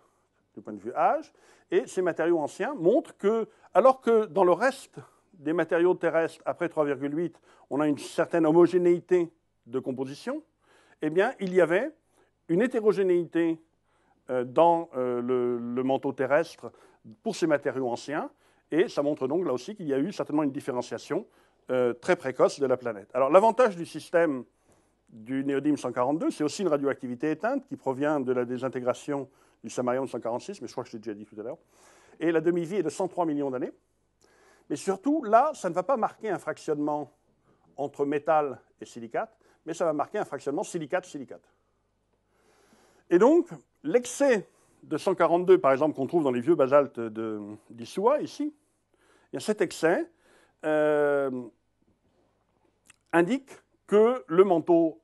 du point de vue âge, et ces matériaux anciens montrent que, alors que dans le reste des matériaux terrestres, après 3,8, on a une certaine homogénéité de composition, eh bien, il y avait une hétérogénéité dans le manteau terrestre pour ces matériaux anciens, et ça montre donc là aussi qu'il y a eu certainement une différenciation très précoce de la planète. Alors l'avantage du système du néodyme 142, c'est aussi une radioactivité éteinte qui provient de la désintégration du samarium 146, mais je crois que je l'ai déjà dit tout à l'heure, et la demi-vie est de 103 millions d'années. Mais surtout, là, ça ne va pas marquer un fractionnement entre métal et silicate, mais ça va marquer un fractionnement silicate-silicate. Et donc, l'excès de 142, par exemple, qu'on trouve dans les vieux basaltes d'Issoua, ici, cet excès indique que le manteau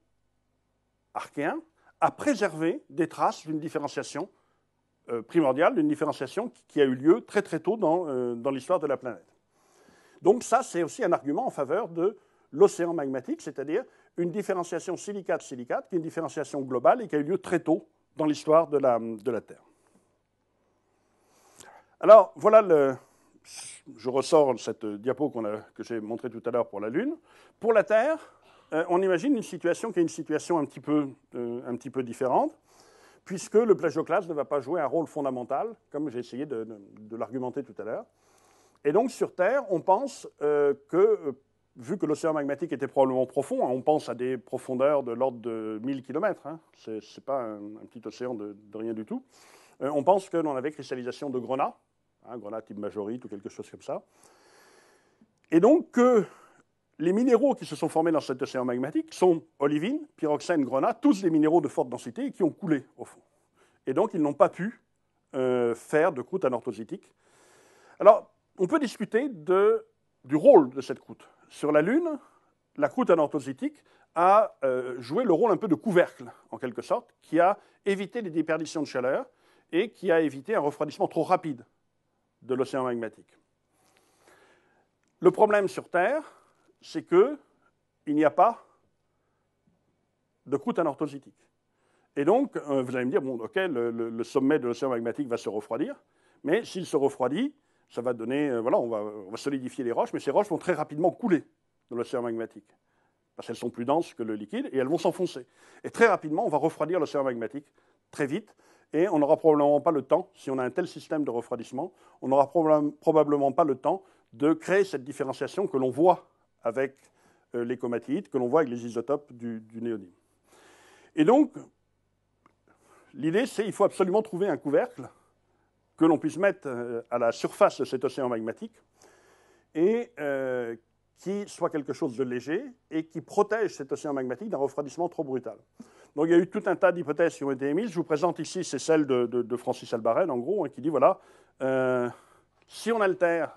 archéen a préservé des traces d'une différenciation primordiale, d'une différenciation qui a eu lieu très très tôt dans l'histoire de la planète. Donc ça, c'est aussi un argument en faveur de l'océan magmatique, c'est-à-dire une différenciation silicate-silicate, qui est une différenciation globale et qui a eu lieu très tôt dans l'histoire de la Terre. Alors, voilà, je ressors cette diapo que j'ai montrée tout à l'heure pour la Lune. Pour la Terre, on imagine une situation qui est une situation un petit peu différente, puisque le plagioclase ne va pas jouer un rôle fondamental, comme j'ai essayé de l'argumenter tout à l'heure. Et donc, sur Terre, on pense que, vu que l'océan magmatique était probablement profond, hein, on pense à des profondeurs de l'ordre de 1000 km, hein, ce n'est pas un petit océan de rien du tout, on pense que l'on avait cristallisation de grenat, hein, grenat type majorite ou quelque chose comme ça. Et donc, les minéraux qui se sont formés dans cet océan magmatique sont olivine, pyroxène, grenat, tous des minéraux de forte densité et qui ont coulé, au fond. Et donc, ils n'ont pas pu faire de croûte anorthositique. Alors, on peut discuter du rôle de cette croûte. Sur la Lune, la croûte anorthositique a joué le rôle un peu de couvercle, en quelque sorte, qui a évité les déperditions de chaleur et qui a évité un refroidissement trop rapide de l'océan magmatique. Le problème sur Terre, c'est qu'il n'y a pas de croûte anorthositique. Et donc, vous allez me dire, bon, ok, le sommet de l'océan magmatique va se refroidir, mais s'il se refroidit, ça va donner, voilà, on va solidifier les roches, mais ces roches vont très rapidement couler dans l'océan magmatique, parce qu'elles sont plus denses que le liquide, et elles vont s'enfoncer. Et très rapidement, on va refroidir l'océan magmatique, très vite, et on n'aura probablement pas le temps, si on a un tel système de refroidissement, on n'aura probablement pas le temps de créer cette différenciation que l'on voit avec les comatites, que l'on voit avec les isotopes du néodyme. Et donc, l'idée, c'est qu'il faut absolument trouver un couvercle que l'on puisse mettre à la surface de cet océan magmatique et qui soit quelque chose de léger et qui protège cet océan magmatique d'un refroidissement trop brutal. Donc il y a eu tout un tas d'hypothèses qui ont été émises. Je vous présente ici, c'est celle de Francis Albarel, en gros, hein, qui dit, voilà, si on altère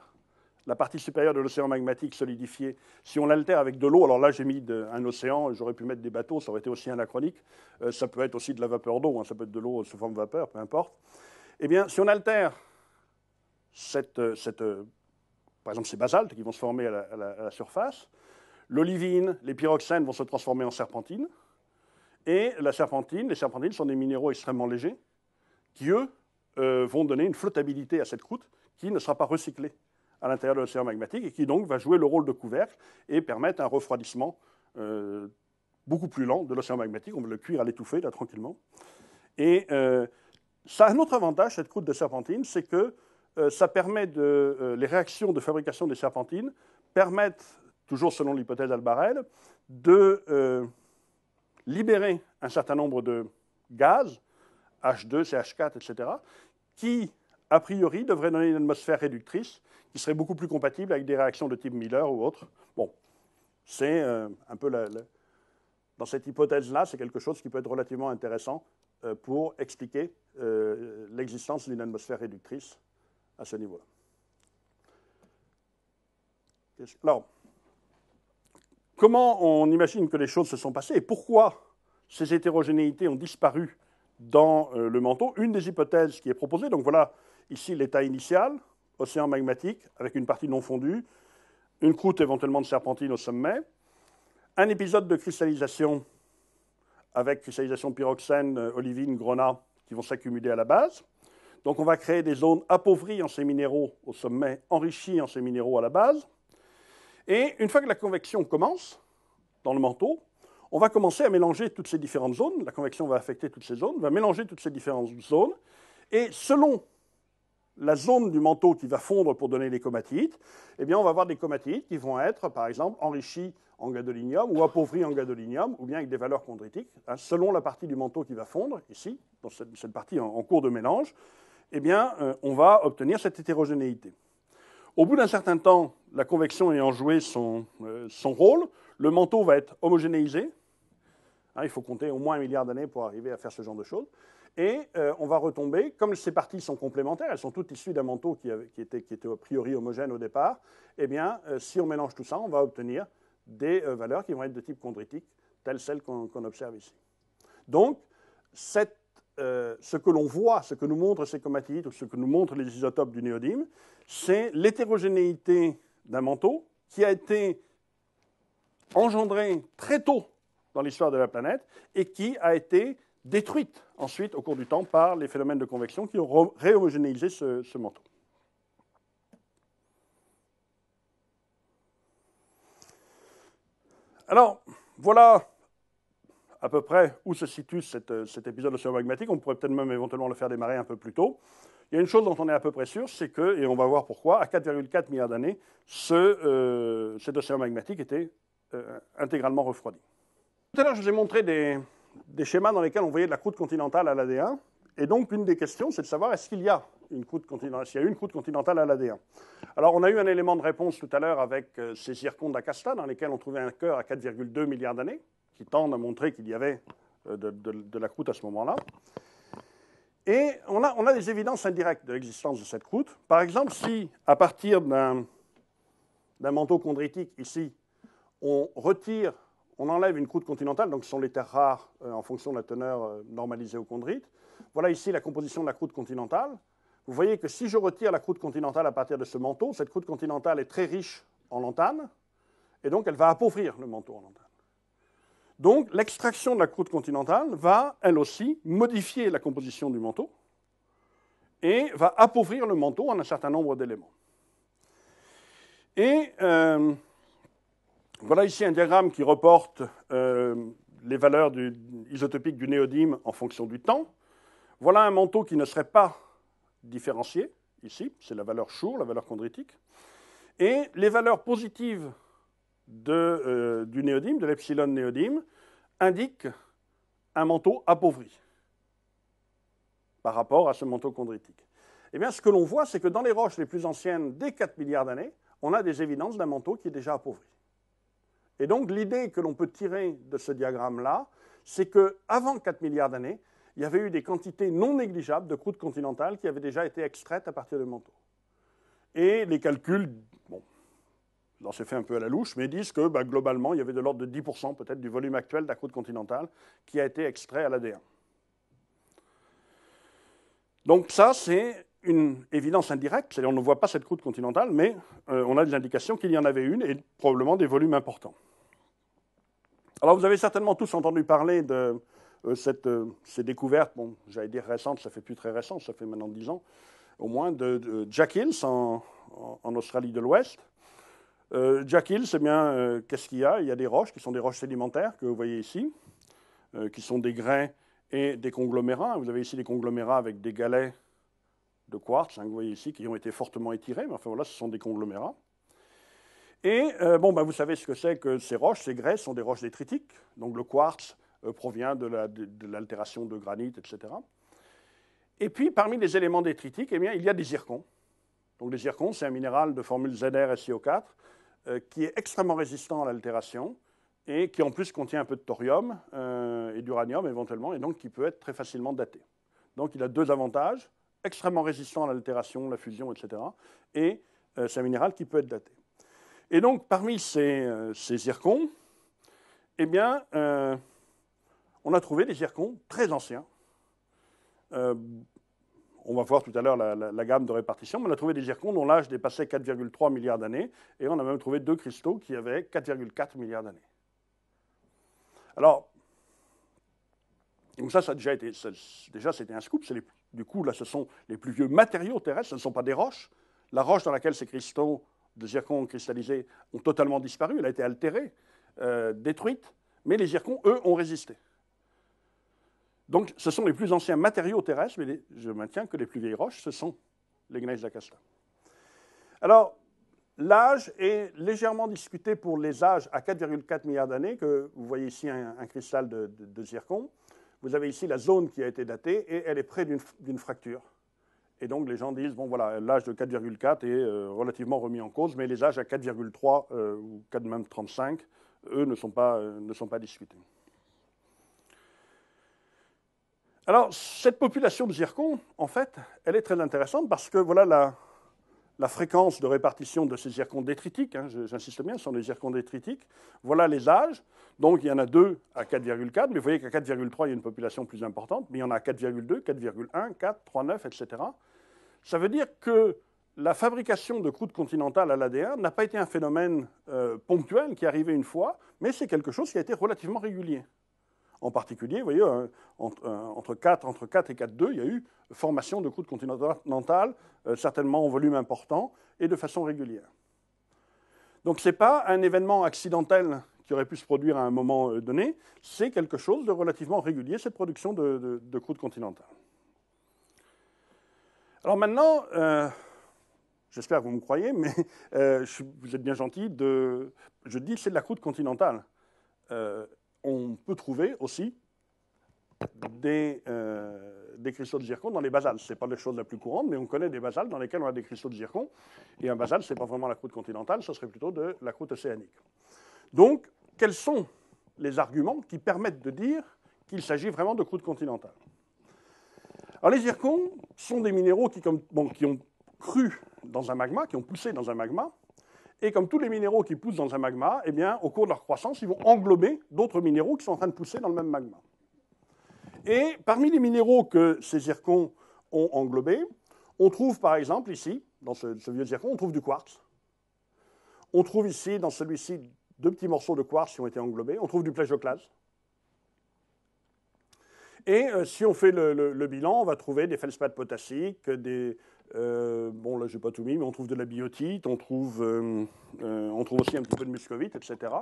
la partie supérieure de l'océan magmatique solidifié, si on l'altère avec de l'eau, alors là j'ai mis un océan, j'aurais pu mettre des bateaux, ça aurait été aussi anachronique, ça peut être aussi de la vapeur d'eau, hein, ça peut être de l'eau sous forme de vapeur, peu importe. Eh bien, si on altère par exemple ces basaltes qui vont se former à la surface, l'olivine, les pyroxènes vont se transformer en serpentine, et les serpentines sont des minéraux extrêmement légers, qui, eux, vont donner une flottabilité à cette croûte qui ne sera pas recyclée à l'intérieur de l'océan magmatique et qui donc va jouer le rôle de couvercle et permettre un refroidissement beaucoup plus lent de l'océan magmatique. On va le cuire à l'étouffer, là, tranquillement. Et ça a un autre avantage, cette croûte de serpentine, c'est que ça permet les réactions de fabrication des serpentines permettent, toujours selon l'hypothèse d'Albarel, de libérer un certain nombre de gaz, H2, CH4, etc., qui, a priori, devraient donner une atmosphère réductrice qui serait beaucoup plus compatible avec des réactions de type Miller ou autre. Bon, c'est un peu dans cette hypothèse-là, c'est quelque chose qui peut être relativement intéressant pour expliquer l'existence d'une atmosphère réductrice à ce niveau-là. Alors, comment on imagine que les choses se sont passées et pourquoi ces hétérogénéités ont disparu dans le manteau? Une des hypothèses qui est proposée, donc voilà ici l'état initial, océan magmatique avec une partie non fondue, une croûte éventuellement de serpentine au sommet, un épisode de cristallisation avec cristallisation de pyroxène, olivine, grenat qui vont s'accumuler à la base. Donc on va créer des zones appauvries en ces minéraux au sommet, enrichies en ces minéraux à la base. Et une fois que la convection commence dans le manteau, on va commencer à mélanger toutes ces différentes zones. La convection va affecter toutes ces zones, va mélanger toutes ces différentes zones. Et selon la zone du manteau qui va fondre pour donner les comatites, eh bien on va avoir des comatites qui vont être, par exemple, enrichies en gadolinium ou appauvries en gadolinium, ou bien avec des valeurs chondritiques, hein, selon la partie du manteau qui va fondre, ici, dans cette partie en cours de mélange, eh bien, on va obtenir cette hétérogénéité. Au bout d'un certain temps, la convection ayant joué son rôle, le manteau va être homogénéisé. Hein, il faut compter au moins 1 milliard d'années pour arriver à faire ce genre de choses. Et on va retomber, comme ces parties sont complémentaires, elles sont toutes issues d'un manteau qui était a priori homogène au départ, eh bien, si on mélange tout ça, on va obtenir des valeurs qui vont être de type chondritique, telles celles qu'on observe ici. Donc, ce que l'on voit, ce que nous montrent ces comatites, ou ce que nous montrent les isotopes du néodyme, c'est l'hétérogénéité d'un manteau qui a été engendré très tôt dans l'histoire de la planète et qui a été détruite ensuite au cours du temps par les phénomènes de convection qui ont réhomogénéisé ce manteau. Alors, voilà à peu près où se situe cet épisode océanogmatique. On pourrait peut-être même éventuellement le faire démarrer un peu plus tôt. Il y a une chose dont on est à peu près sûr, c'est que, et on va voir pourquoi, à 4,4 milliards d'années, cet océan magmatique était intégralement refroidi. Tout à l'heure, je vous ai montré des schémas dans lesquels on voyait de la croûte continentale à l'AD1. Et donc, une des questions, c'est de savoir est-ce qu'il y a une croûte continentale, s'il y a une croûte continentale à l'AD1. Alors, on a eu un élément de réponse tout à l'heure avec ces zircons d'Acasta, dans lesquels on trouvait un cœur à 4,2 milliards d'années, qui tendent à montrer qu'il y avait de la croûte à ce moment-là. Et on a des évidences indirectes de l'existence de cette croûte. Par exemple, si, à partir d'un manteau chondritique, ici, on enlève une croûte continentale, donc ce sont les terres rares en fonction de la teneur normalisée aux chondrites. Voilà ici la composition de la croûte continentale. Vous voyez que si je retire la croûte continentale à partir de ce manteau, cette croûte continentale est très riche en lantane, et donc elle va appauvrir le manteau en lantane. Donc, l'extraction de la croûte continentale va, elle aussi, modifier la composition du manteau et va appauvrir le manteau en un certain nombre d'éléments. Et voilà ici un diagramme qui reporte les valeurs isotopiques du néodyme en fonction du temps. Voilà un manteau qui ne serait pas différencié, ici, c'est la valeur Schur, la valeur chondritique. Et les valeurs positives du néodyme, de l'epsilon néodyme, indique un manteau appauvri par rapport à ce manteau chondritique. Eh bien, ce que l'on voit, c'est que dans les roches les plus anciennes, dès 4 milliards d'années, on a des évidences d'un manteau qui est déjà appauvri. Et donc, l'idée que l'on peut tirer de ce diagramme-là, c'est qu'avant 4 milliards d'années, il y avait eu des quantités non négligeables de croûte continentale qui avaient déjà été extraites à partir du manteau. Et les calculs, bon, on s'est fait un peu à la louche, mais disent que globalement, il y avait de l'ordre de 10% peut-être du volume actuel de la croûte continentale qui a été extrait à l'AD1. Donc ça, c'est une évidence indirecte, c'est-à-dire on ne voit pas cette croûte continentale, mais on a des indications qu'il y en avait une et probablement des volumes importants. Alors vous avez certainement tous entendu parler de ces découvertes, bon, j'allais dire récentes, ça fait plus très récent, ça fait maintenant 10 ans, au moins, de Jack Hills en Australie de l'Ouest. Jack Hills, eh bien, qu'est-ce qu'il y a? Il y a des roches qui sont des roches sédimentaires que vous voyez ici, qui sont des grès et des conglomérats. Vous avez ici des conglomérats avec des galets de quartz, vous voyez ici, qui ont été fortement étirés, mais enfin voilà, ce sont des conglomérats. Et vous savez ce que c'est que ces roches, ces grès sont des roches détritiques, donc le quartz provient de l'altération de granit, etc. Et puis, parmi les éléments détritiques, eh bien, il y a des zircons. Donc les zircons, c'est un minéral de formule ZrSiO4 qui est extrêmement résistant à l'altération et qui en plus contient un peu de thorium et d'uranium éventuellement, et donc qui peut être très facilement daté. Donc il a deux avantages, extrêmement résistant à l'altération, la fusion, etc. Et c'est un minéral qui peut être daté. Et donc parmi ces zircons, eh bien, on a trouvé des zircons très anciens. On va voir tout à l'heure la gamme de répartition, mais on a trouvé des zircons dont l'âge dépassait 4,3 milliards d'années, et on a même trouvé 2 cristaux qui avaient 4,4 milliards d'années. Alors, donc ça a déjà été, déjà c'était un scoop, du coup là ce sont les plus vieux matériaux terrestres, ce ne sont pas des roches. La roche dans laquelle ces cristaux de zircons ont cristallisé ont totalement disparu, elle a été altérée, détruite, mais les zircons, eux, ont résisté. Donc, ce sont les plus anciens matériaux terrestres, mais je maintiens que les plus vieilles roches, ce sont les gneiss d'Acasta. Alors, l'âge est légèrement discuté pour les âges à 4,4 milliards d'années, que vous voyez ici un cristal de zircon. Vous avez ici la zone qui a été datée, et elle est près d'une fracture. Et donc, les gens disent, bon voilà, l'âge de 4,4 est relativement remis en cause, mais les âges à 4,3 ou 4, même 35, eux, ne sont pas discutés. Alors, cette population de zircons, en fait, elle est très intéressante parce que voilà la fréquence de répartition de ces zircons détritiques, j'insiste bien, ce sont des zircons détritiques. Voilà les âges. Donc, il y en a 2 à 4,4, mais vous voyez qu'à 4,3, il y a une population plus importante, mais il y en a à 4,2, 4,1, 4, 3,9, etc. Ça veut dire que la fabrication de croûte continentale à l'AD1 n'a pas été un phénomène ponctuel qui est arrivé une fois, mais c'est quelque chose qui a été relativement régulier. En particulier, vous voyez, entre 4 et 4,2, il y a eu formation de croûte continentale, certainement en volume important et de façon régulière. Donc ce n'est pas un événement accidentel qui aurait pu se produire à un moment donné, c'est quelque chose de relativement régulier, cette production de croûte continentale. Alors maintenant, j'espère que vous me croyez, mais vous êtes bien gentil, je dis que c'est de la croûte continentale. On peut trouver aussi des cristaux de zircon dans les basaltes. Ce n'est pas la chose la plus courante, mais on connaît des basaltes dans lesquels on a des cristaux de zircon. Et un basalte, ce n'est pas vraiment la croûte continentale, ce serait plutôt de la croûte océanique. Donc, quels sont les arguments qui permettent de dire qu'il s'agit vraiment de croûte continentale? Alors, les zircons sont des minéraux qui ont cru dans un magma, qui ont poussé dans un magma. Et comme tous les minéraux qui poussent dans un magma, eh bien, au cours de leur croissance, ils vont englober d'autres minéraux qui sont en train de pousser dans le même magma. Et parmi les minéraux que ces zircons ont englobés, on trouve par exemple ici, dans ce vieux zircon, on trouve du quartz. On trouve ici, dans celui-ci, 2 petits morceaux de quartz qui ont été englobés. On trouve du plagioclase. Et si on fait le bilan, on va trouver des feldspaths potassiques, bon là je n'ai pas tout mis, mais on trouve de la biotite, on trouve aussi un petit peu de muscovite, etc.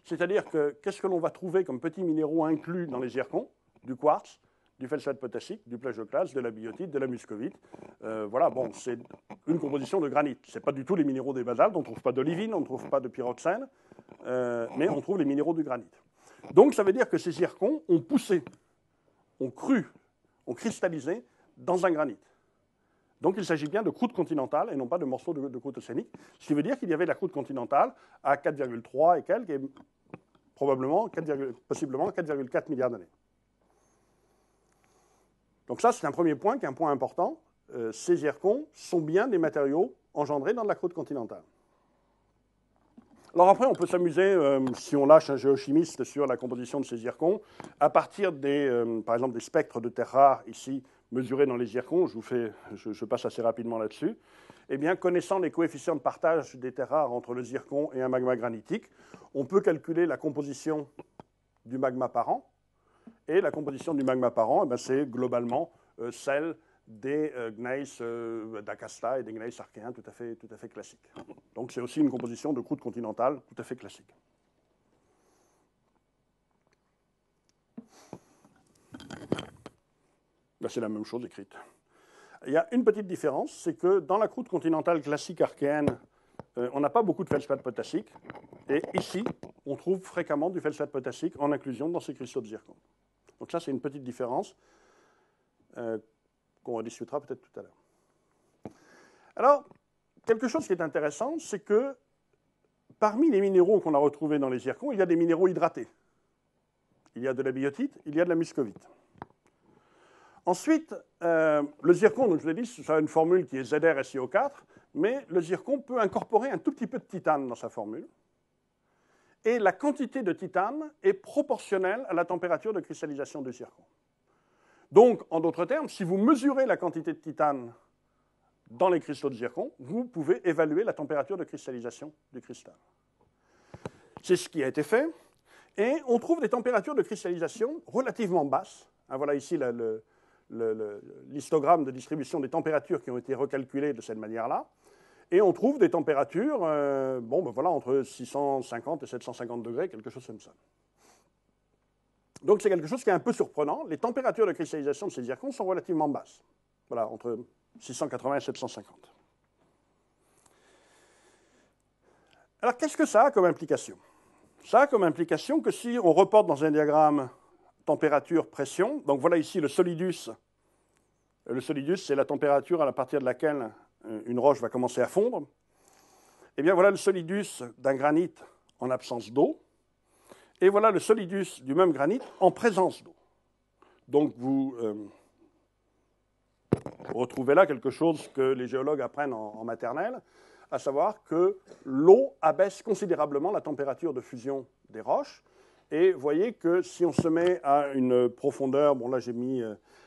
C'est-à-dire que qu'est-ce que l'on va trouver comme petits minéraux inclus dans les zircons? Du quartz, du feldspath potassique, du plagioclase, de la biotite, de la muscovite. Voilà, bon, c'est une composition de granit. Ce n'est pas du tout les minéraux des basaltes, on ne trouve pas d'olivine, on ne trouve pas de pyroxène, mais on trouve les minéraux du granit. Donc ça veut dire que ces zircons ont poussé, ont cru, ont cristallisé dans un granit. Donc il s'agit bien de croûte continentale et non pas de morceaux de croûte océanique, ce qui veut dire qu'il y avait de la croûte continentale à 4,3 et quelques, et possiblement 4,4 milliards d'années. Donc ça, c'est un premier point qui est un point important. Ces zircons sont bien des matériaux engendrés dans de la croûte continentale. Alors après, on peut s'amuser, si on lâche un géochimiste sur la composition de ces zircons, à partir par exemple, des spectres de terres rares, ici, mesurés dans les zircons, je passe assez rapidement là-dessus, eh bien, connaissant les coefficients de partage des terres rares entre le zircon et un magma granitique, on peut calculer la composition du magma par an. Et la composition du magma par an, c'est globalement celle des gneiss d'Acasta et des gneiss archéens tout à fait classiques. Donc c'est aussi une composition de croûte continentale tout à fait classique. Là, c'est la même chose écrite. Il y a une petite différence, c'est que dans la croûte continentale classique archéenne, on n'a pas beaucoup de feldspaths potassiques. Et ici, on trouve fréquemment du feldspath potassique en inclusion dans ces cristaux de zircon. Donc ça, c'est une petite différence qu'on rediscutera peut-être tout à l'heure. Alors, quelque chose qui est intéressant, c'est que parmi les minéraux qu'on a retrouvés dans les zircons, il y a des minéraux hydratés. Il y a de la biotite, il y a de la muscovite. Ensuite, le zircon, donc je vous ai dit, ça a une formule qui est ZrSiO4, mais le zircon peut incorporer un tout petit peu de titane dans sa formule. Et la quantité de titane est proportionnelle à la température de cristallisation du zircon. Donc, en d'autres termes, si vous mesurez la quantité de titane dans les cristaux de zircon, vous pouvez évaluer la température de cristallisation du cristal. C'est ce qui a été fait. Et on trouve des températures de cristallisation relativement basses. Voilà ici l'histogramme de distribution des températures qui ont été recalculées de cette manière-là. Et on trouve des températures voilà, entre 650 et 750 degrés, quelque chose comme ça. Donc c'est quelque chose qui est un peu surprenant. Les températures de cristallisation de ces zircons sont relativement basses. Voilà, entre 680 et 750. Alors qu'est-ce que ça a comme implication? Ça a comme implication que si on reporte dans un diagramme température-pression, donc voilà ici le solidus. Le solidus, c'est la température à partir de laquelle une roche va commencer à fondre. Et bien voilà le solidus d'un granit en absence d'eau. Et voilà le solidus du même granit en présence d'eau. Donc vous retrouvez là quelque chose que les géologues apprennent en maternelle, à savoir que l'eau abaisse considérablement la température de fusion des roches. Et vous voyez que si on se met à une profondeur, bon là j'ai mis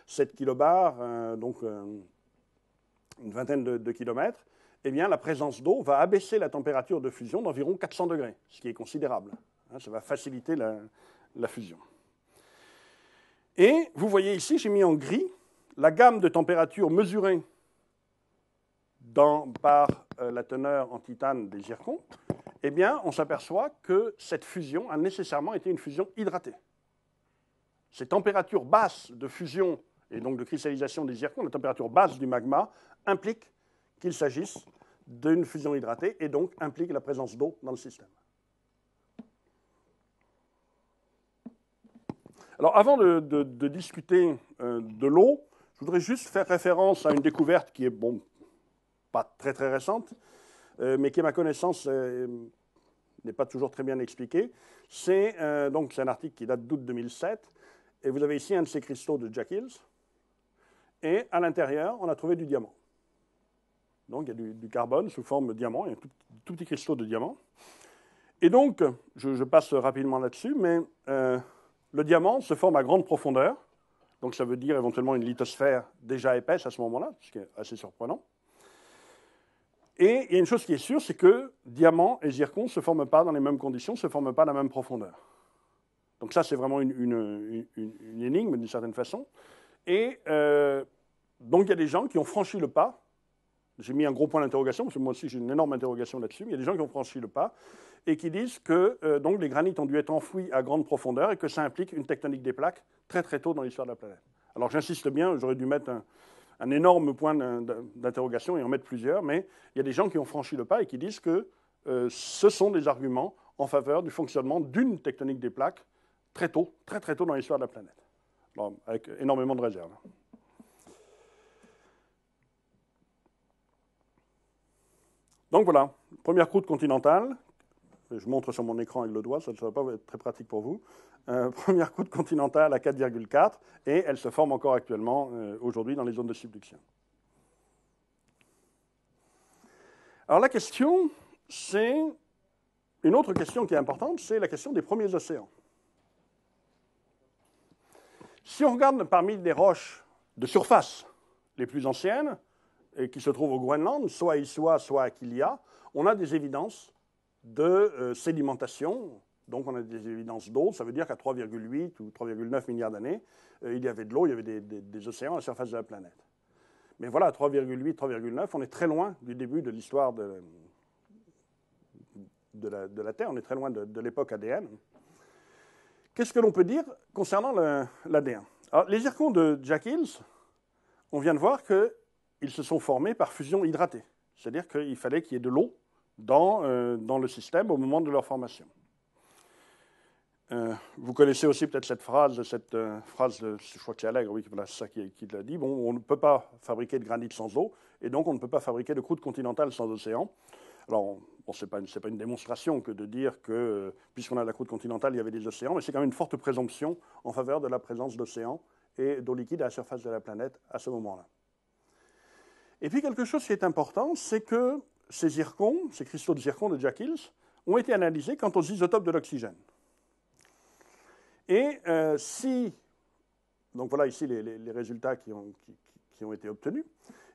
7 kilobars, donc une vingtaine de kilomètres, eh bien la présence d'eau va abaisser la température de fusion d'environ 400 degrés, ce qui est considérable. Ça va faciliter la fusion. Et vous voyez ici, j'ai mis en gris la gamme de températures mesurées par la teneur en titane des zircons. eh bien, on s'aperçoit que cette fusion a nécessairement été une fusion hydratée. Ces températures basses de fusion et donc de cristallisation des zircons, la température basse du magma, impliquent qu'il s'agisse d'une fusion hydratée et donc implique la présence d'eau dans le système. Alors, avant de discuter de l'eau, je voudrais juste faire référence à une découverte qui est, bon, pas très très récente, mais qui, à ma connaissance, n'est pas toujours très bien expliquée. C'est un article qui date d'août 2007, et vous avez ici un de ces cristaux de Jack Hills, et à l'intérieur, on a trouvé du diamant. Donc, il y a du carbone sous forme de diamant, il y a un tout petit cristaux de diamant. Et donc, je passe rapidement là-dessus, mais le diamant se forme à grande profondeur, donc ça veut dire éventuellement une lithosphère déjà épaisse à ce moment-là, ce qui est assez surprenant. Et il y a une chose qui est sûre, c'est que diamant et zircon ne se forment pas dans les mêmes conditions, ne se forment pas à la même profondeur. Donc ça, c'est vraiment une énigme d'une certaine façon. Et donc il y a des gens qui ont franchi le pas. J'ai mis un gros point d'interrogation, parce que moi aussi j'ai une énorme interrogation là-dessus. Mais il y a des gens qui ont franchi le pas et qui disent que donc, les granites ont dû être enfouis à grande profondeur et que ça implique une tectonique des plaques très très tôt dans l'histoire de la planète. Alors j'insiste bien, j'aurais dû mettre un énorme point d'interrogation et en mettre plusieurs, mais il y a des gens qui ont franchi le pas et qui disent que ce sont des arguments en faveur du fonctionnement d'une tectonique des plaques très tôt, très très tôt dans l'histoire de la planète. Alors, avec énormément de réserves. Donc voilà, première croûte continentale. Je montre sur mon écran avec le doigt, ça ne va pas être très pratique pour vous. Première croûte continentale à 4,4 et elle se forme encore actuellement aujourd'hui dans les zones de subduction. Alors la question, c'est une autre question qui est importante, c'est la question des premiers océans. Si on regarde parmi les roches de surface les plus anciennes, et qui se trouvent au Groenland, soit à Issois, soit à Kilia, on a des évidences de sédimentation. Donc on a des évidences d'eau, ça veut dire qu'à 3,8 ou 3,9 milliards d'années, il y avait de l'eau, il y avait des océans à la surface de la planète. Mais voilà, à 3,8, 3,9, on est très loin du début de l'histoire de la Terre, on est très loin de l'époque ADN. Qu'est-ce que l'on peut dire concernant l'ADN? Alors, les zircons de Jack Hills, on vient de voir qu'ils se sont formés par fusion hydratée. C'est-à-dire qu'il fallait qu'il y ait de l'eau dans le système au moment de leur formation. Vous connaissez aussi peut-être cette phrase de, je crois que c'est Allègre, oui, voilà, c'est ça qui l'a dit. Bon, on ne peut pas fabriquer de granit sans eau, et donc on ne peut pas fabriquer de croûte continentale sans océan. Alors, bon, ce n'est pas une démonstration que de dire que, puisqu'on a de la croûte continentale, il y avait des océans, mais c'est quand même une forte présomption en faveur de la présence d'océans et d'eau liquide à la surface de la planète à ce moment-là. Et puis quelque chose qui est important, c'est que ces zircons, ces cristaux de zircon de Jack Hills, ont été analysés quant aux isotopes de l'oxygène. Et donc voilà ici les résultats qui ont été obtenus,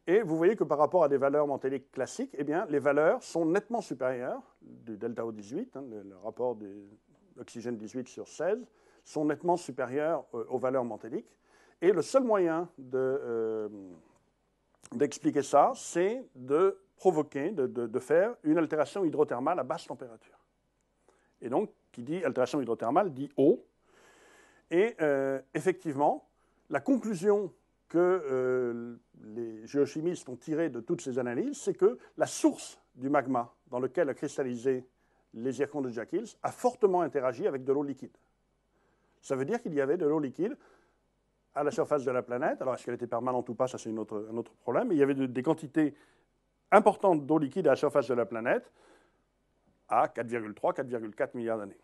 et vous voyez que par rapport à des valeurs mentéliques classiques, eh bien, les valeurs sont nettement supérieures, du delta O18, le rapport de l'oxygène 18 sur 16, sont nettement supérieures aux valeurs mentéliques, et le seul moyen d'expliquer ça, c'est de provoquer, de faire une altération hydrothermale à basse température. Et donc, qui dit altération hydrothermale, dit eau. Et effectivement, la conclusion que les géochimistes ont tirée de toutes ces analyses, c'est que la source du magma dans lequel a cristallisé les zircons de Jack Hills a fortement interagi avec de l'eau liquide. Ça veut dire qu'il y avait de l'eau liquide à la surface de la planète. Alors, est-ce qu'elle était permanente ou pas, ça c'est un autre problème. Mais il y avait des quantités importantes d'eau liquide à la surface de la planète à 4,3, 4,4 milliards d'années.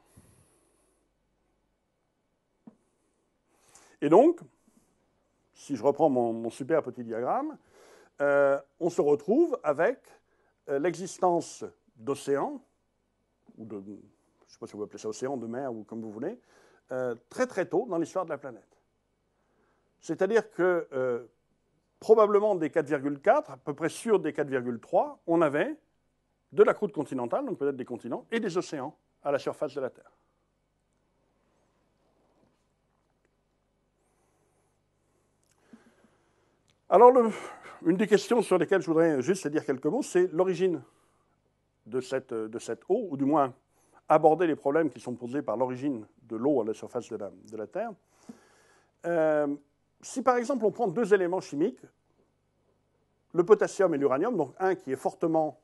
Et donc, si je reprends mon super petit diagramme, on se retrouve avec l'existence d'océans, ou je ne sais pas si vous appelez ça océan, de mer, ou comme vous voulez, très très tôt dans l'histoire de la planète. C'est-à-dire que probablement des 4,4, à peu près sûr des 4,3, on avait de la croûte continentale, donc peut-être des continents, et des océans à la surface de la Terre. Alors, une des questions sur lesquelles je voudrais juste dire quelques mots, c'est l'origine de cette eau, ou du moins aborder les problèmes qui sont posés par l'origine de l'eau à la surface de la Terre. Si par exemple on prend deux éléments chimiques, le potassium et l'uranium, donc un qui est fortement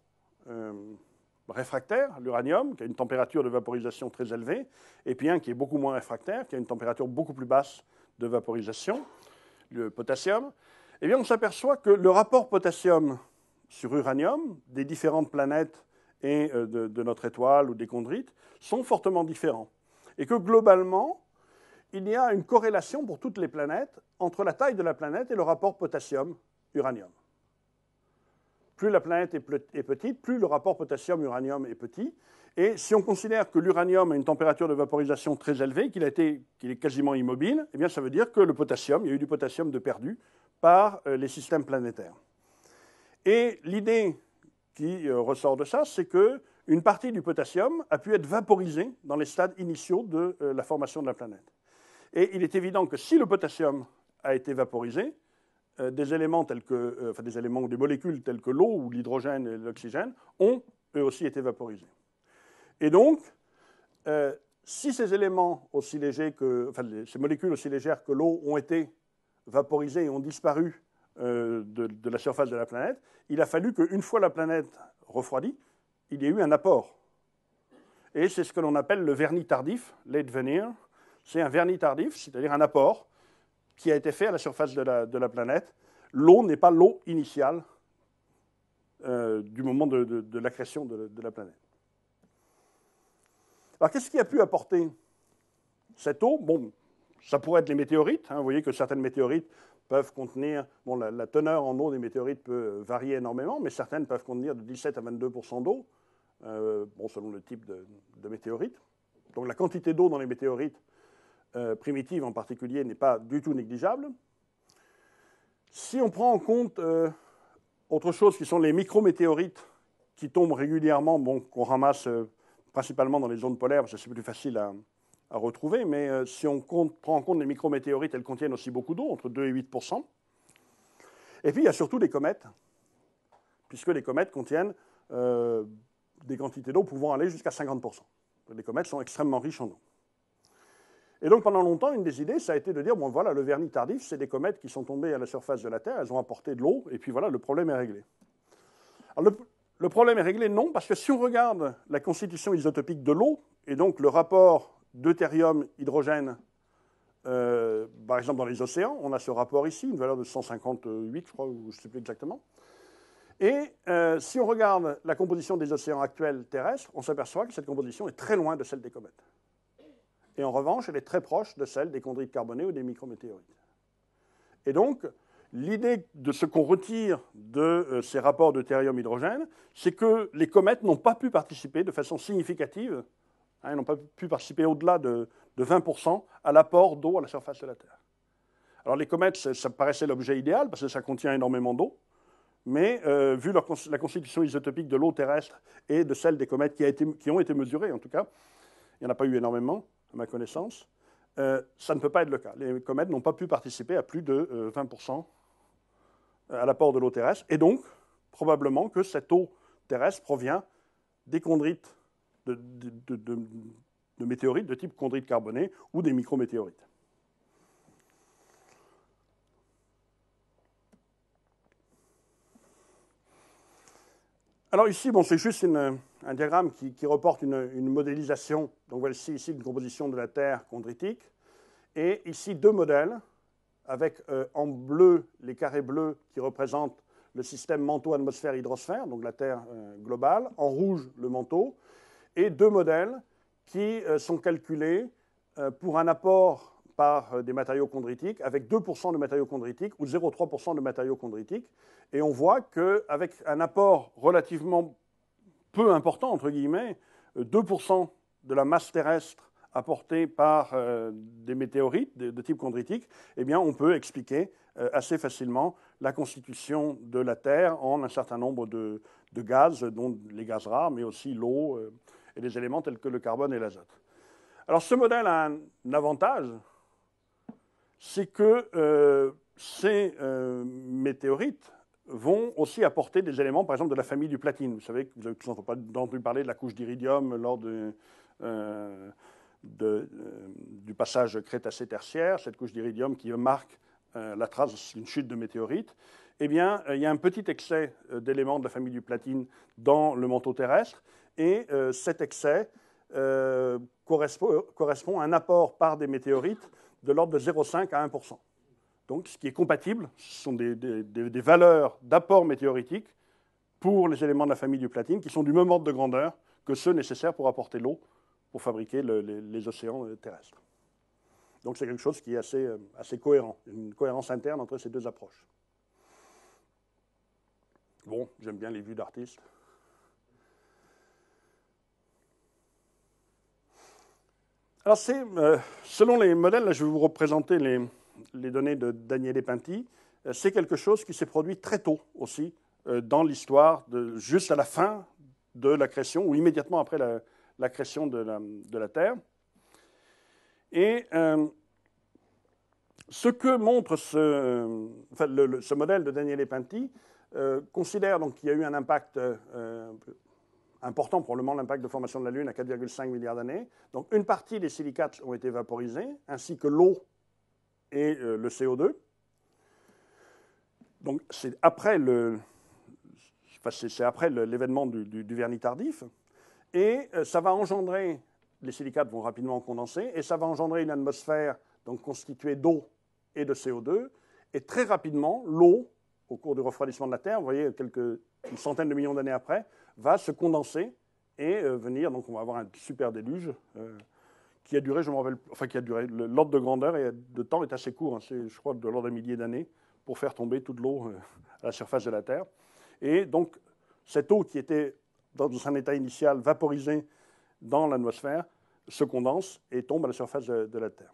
réfractaire, l'uranium, qui a une température de vaporisation très élevée, et puis un qui est beaucoup moins réfractaire, qui a une température beaucoup plus basse de vaporisation, le potassium, eh bien on s'aperçoit que le rapport potassium sur uranium des différentes planètes et de notre étoile ou des chondrites sont fortement différents. Et que globalement, il y a une corrélation pour toutes les planètes entre la taille de la planète et le rapport potassium-uranium. Plus la planète est petite, plus le rapport potassium-uranium est petit. Et si on considère que l'uranium a une température de vaporisation très élevée, qu'il est quasiment immobile, eh bien ça veut dire que le potassium, il y a eu du potassium de perdu par les systèmes planétaires. Et l'idée qui ressort de ça, c'est qu'une partie du potassium a pu être vaporisée dans les stades initiaux de la formation de la planète. Et il est évident que si le potassium a été vaporisé, des éléments tels que, des molécules telles que l'eau ou l'hydrogène et l'oxygène ont eux aussi été vaporisés. Et donc, si ces éléments aussi légers ces molécules aussi légères que l'eau ont été vaporisées et ont disparu de la surface de la planète, il a fallu qu'une fois la planète refroidie, il y ait eu un apport. Et c'est ce que l'on appelle le vernis tardif, late veneer. C'est un vernis tardif, c'est-à-dire un apport qui a été fait à la surface de la planète. L'eau n'est pas l'eau initiale du moment de l'accrétion de la planète. Alors, qu'est-ce qui a pu apporter cette eau? Bon, ça pourrait être les météorites. Vous voyez que certaines météorites peuvent contenir... Bon, la teneur en eau des météorites peut varier énormément, mais certaines peuvent contenir de 17 à 22% d'eau, selon le type de météorite. Donc, la quantité d'eau dans les météorites primitives en particulier n'est pas du tout négligeable. Si on prend en compte autre chose qui sont les micrométéorites qui tombent régulièrement, qu'on ramasse principalement dans les zones polaires, parce que c'est plus facile à retrouver, mais si on prend en compte les micrométéorites, elles contiennent aussi beaucoup d'eau, entre 2 et 8%. Et puis il y a surtout les comètes, puisque les comètes contiennent des quantités d'eau pouvant aller jusqu'à 50%. Les comètes sont extrêmement riches en eau. Et donc, pendant longtemps, une des idées, ça a été de dire, bon, voilà, le vernis tardif, c'est des comètes qui sont tombées à la surface de la Terre, elles ont apporté de l'eau, et puis voilà, le problème est réglé. Alors, le problème est réglé, non, parce que si on regarde la constitution isotopique de l'eau, et donc le rapport deutérium-hydrogène, par exemple dans les océans, on a ce rapport ici, une valeur de 158, je crois, ou je ne sais plus exactement. Et si on regarde la composition des océans actuels terrestres, on s'aperçoit que cette composition est très loin de celle des comètes. Et en revanche, elle est très proche de celle des chondrites carbonées ou des micrométéorites. Et donc, l'idée de ce qu'on retire de ces rapports deutérium-hydrogène, c'est que les comètes n'ont pas pu participer de façon significative, elles n'ont pas pu participer au-delà de 20% à l'apport d'eau à la surface de la Terre. Alors les comètes, ça paraissait l'objet idéal, parce que ça contient énormément d'eau, mais vu la constitution isotopique de l'eau terrestre et de celle des comètes qui ont été mesurées, en tout cas, il n'y en a pas eu énormément, à ma connaissance, ça ne peut pas être le cas. Les comètes n'ont pas pu participer à plus de 20% à l'apport de l'eau terrestre, et donc, probablement que cette eau terrestre provient des chondrites, de météorites de type chondrites carbonées ou des micrométéorites. Alors ici, c'est juste un diagramme qui reporte une modélisation. Donc voici ici une composition de la Terre chondritique. Et ici deux modèles, avec en bleu les carrés bleus qui représentent le système manteau-atmosphère-hydrosphère, donc la Terre globale, en rouge le manteau, et deux modèles qui sont calculés pour un apport par des matériaux chondritiques, avec 2% de matériaux chondritiques ou 0,3% de matériaux chondritiques. Et on voit qu'avec un apport relativement peu important, entre guillemets, 2% de la masse terrestre apportée par des météorites de type chondritique, eh bien, on peut expliquer assez facilement la constitution de la Terre en un certain nombre de gaz, dont les gaz rares, mais aussi l'eau et des éléments tels que le carbone et l'azote. Alors, ce modèle a un avantage, c'est que ces météorites vont aussi apporter des éléments, par exemple, de la famille du platine. Vous savez que vous avez tous entendu parler de la couche d'iridium lors du passage Crétacé-Tertiaire, cette couche d'iridium qui marque la trace d'une chute de météorite. Eh bien, il y a un petit excès d'éléments de la famille du platine dans le manteau terrestre, et cet excès correspond à un apport par des météorites de l'ordre de 0,5 à 1%. Donc, ce qui est compatible, ce sont des valeurs d'apport météoritique pour les éléments de la famille du platine qui sont du même ordre de grandeur que ceux nécessaires pour apporter l'eau pour fabriquer les océans terrestres. Donc, c'est quelque chose qui est assez cohérent, une cohérence interne entre ces deux approches. Bon, j'aime bien les vues d'artistes. Alors, selon les modèles, là, je vais vous représenter les données de Daniele Pinti. C'est quelque chose qui s'est produit très tôt aussi dans l'histoire, juste à la fin de la création ou immédiatement après la création de la Terre. Et ce que montre ce modèle de Daniele Pinti considère donc qu'il y a eu un impact important, probablement l'impact de formation de la Lune à 4,5 milliards d'années. Donc une partie des silicates ont été vaporisés, ainsi que l'eau et le CO2. Donc c'est après l'événement du vernis tardif. Et ça va engendrer, les silicates vont rapidement condenser, et ça va engendrer une atmosphère donc, constituée d'eau et de CO2. Et très rapidement, l'eau, au cours du refroidissement de la Terre, vous voyez, une centaine de millions d'années après, va se condenser et venir, donc on va avoir un super déluge qui a duré, je me rappelle, enfin qui a duré, l'ordre de grandeur et de temps est assez court, hein, c'est je crois de l'ordre d'un millier d'années pour faire tomber toute l'eau à la surface de la Terre. Et donc cette eau qui était dans un état initial vaporisée dans l'atmosphère se condense et tombe à la surface de la Terre.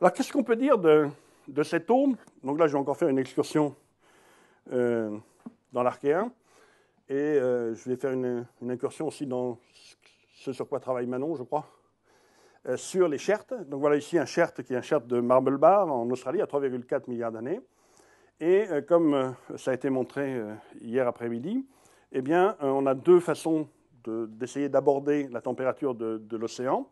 Alors qu'est-ce qu'on peut dire de cette eau? Donc là je vais encore faire une excursion dans l'Archéen. Et je vais faire une incursion aussi dans ce sur quoi travaille Manon, je crois, sur les schertes. Donc voilà ici un scherte qui est un scherte de Marble Bar en Australie à 3,4 milliards d'années. Et comme ça a été montré hier après-midi, eh bien, on a deux façons d'essayer d'aborder la température de l'océan.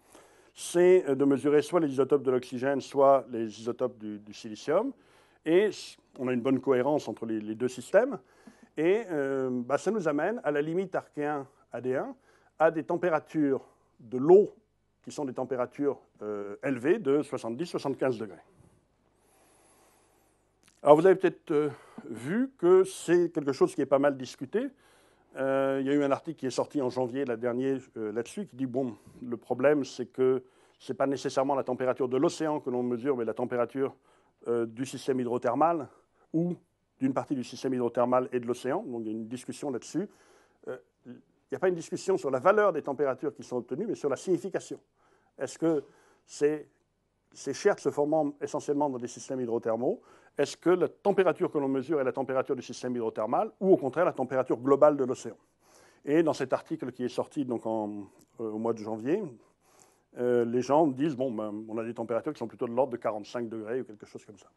C'est de mesurer soit les isotopes de l'oxygène, soit les isotopes du silicium. Et on a une bonne cohérence entre les deux systèmes. Et ça nous amène à la limite archéen-AD1 à des températures de l'eau qui sont des températures élevées de 70-75 degrés. Alors vous avez peut-être vu que c'est quelque chose qui est pas mal discuté. Il y a eu un article qui est sorti en janvier dernier là-dessus qui dit bon, le problème c'est que ce n'est pas nécessairement la température de l'océan que l'on mesure, mais la température du système hydrothermal ou d'une partie du système hydrothermal et de l'océan. Donc il y a une discussion là-dessus. Il n'y a pas une discussion sur la valeur des températures qui sont obtenues, mais sur la signification. Est-ce que ces schertes se formant essentiellement dans des systèmes hydrothermaux, est-ce que la température que l'on mesure est la température du système hydrothermal ou au contraire la température globale de l'océan? Et dans cet article qui est sorti donc au mois de janvier, les gens disent bon, on a des températures qui sont plutôt de l'ordre de 45 degrés ou quelque chose comme ça.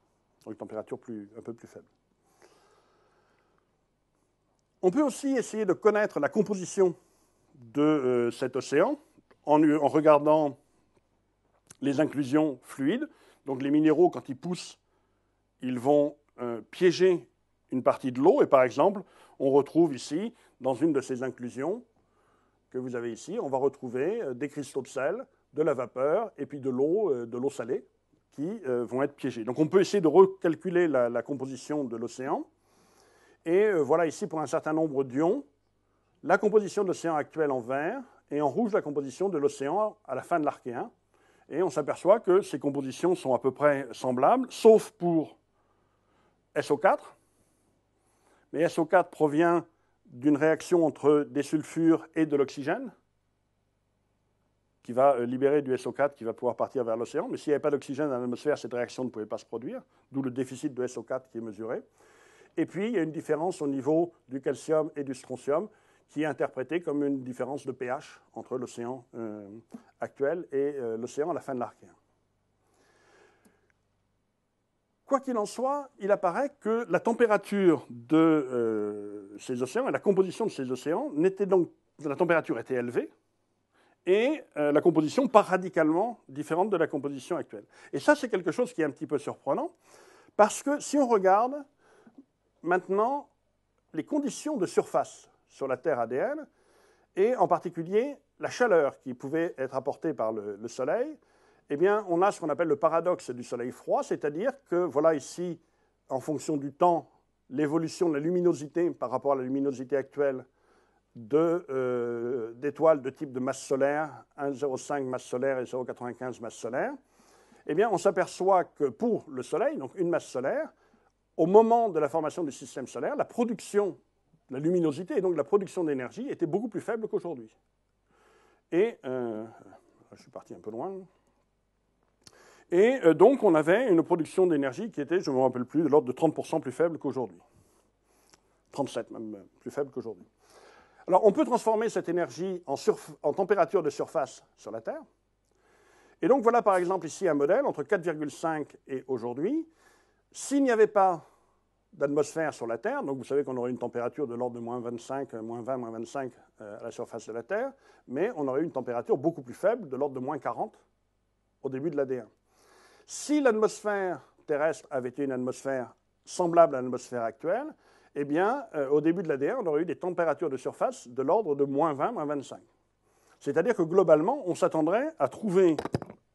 Donc une température un peu plus faible. On peut aussi essayer de connaître la composition de cet océan en regardant les inclusions fluides. Donc les minéraux, quand ils poussent, ils vont piéger une partie de l'eau. Et par exemple, on retrouve ici, dans une de ces inclusions que vous avez ici, on va retrouver des cristaux de sel, de la vapeur et puis de l'eau salée qui vont être piégés. Donc on peut essayer de recalculer la composition de l'océan. Et voilà ici, pour un certain nombre d'ions, la composition de l'océan actuel en vert et en rouge la composition de l'océan à la fin de l'Archéen. Et on s'aperçoit que ces compositions sont à peu près semblables, sauf pour SO4. Mais SO4 provient d'une réaction entre des sulfures et de l'oxygène, qui va libérer du SO4 qui va pouvoir partir vers l'océan. Mais s'il n'y avait pas d'oxygène dans l'atmosphère, cette réaction ne pouvait pas se produire, d'où le déficit de SO4 qui est mesuré. Et puis, il y a une différence au niveau du calcium et du strontium qui est interprétée comme une différence de pH entre l'océan actuel et l'océan à la fin de l'Archéen. quoi qu'il en soit, il apparaît que la température de ces océans et la composition de ces océans la température était élevée et la composition pas radicalement différente de la composition actuelle. Et ça, c'est quelque chose qui est un petit peu surprenant, parce que si on regarde maintenant les conditions de surface sur la Terre ADN, et en particulier la chaleur qui pouvait être apportée par le Soleil, eh bien, on a ce qu'on appelle le paradoxe du Soleil froid, c'est-à-dire que, voilà ici, en fonction du temps, l'évolution de la luminosité par rapport à la luminosité actuelle d'étoiles de type de masse solaire, 1,05 masse solaire et 0,95 masse solaire, eh bien, on s'aperçoit que pour le Soleil, donc une masse solaire, au moment de la formation du système solaire, la production, la luminosité et donc la production d'énergie était beaucoup plus faible qu'aujourd'hui. Et, je suis parti un peu loin. Et donc, on avait une production d'énergie qui était, je ne me rappelle plus, de l'ordre de 30% plus faible qu'aujourd'hui. 37 même, plus faible qu'aujourd'hui. Alors, on peut transformer cette énergie en température de surface sur la Terre. Et donc, voilà par exemple ici un modèle entre 4,5 et aujourd'hui. S'il n'y avait pas d'atmosphère sur la Terre, donc vous savez qu'on aurait une température de l'ordre de moins 25, moins 20, moins 25 à la surface de la Terre, mais on aurait une température beaucoup plus faible, de l'ordre de moins 40 au début de l'AD1. Si l'atmosphère terrestre avait été une atmosphère semblable à l'atmosphère actuelle, eh bien, au début de l'AD1, on aurait eu des températures de surface de l'ordre de moins 20, moins 25. C'est-à-dire que globalement, on s'attendrait à trouver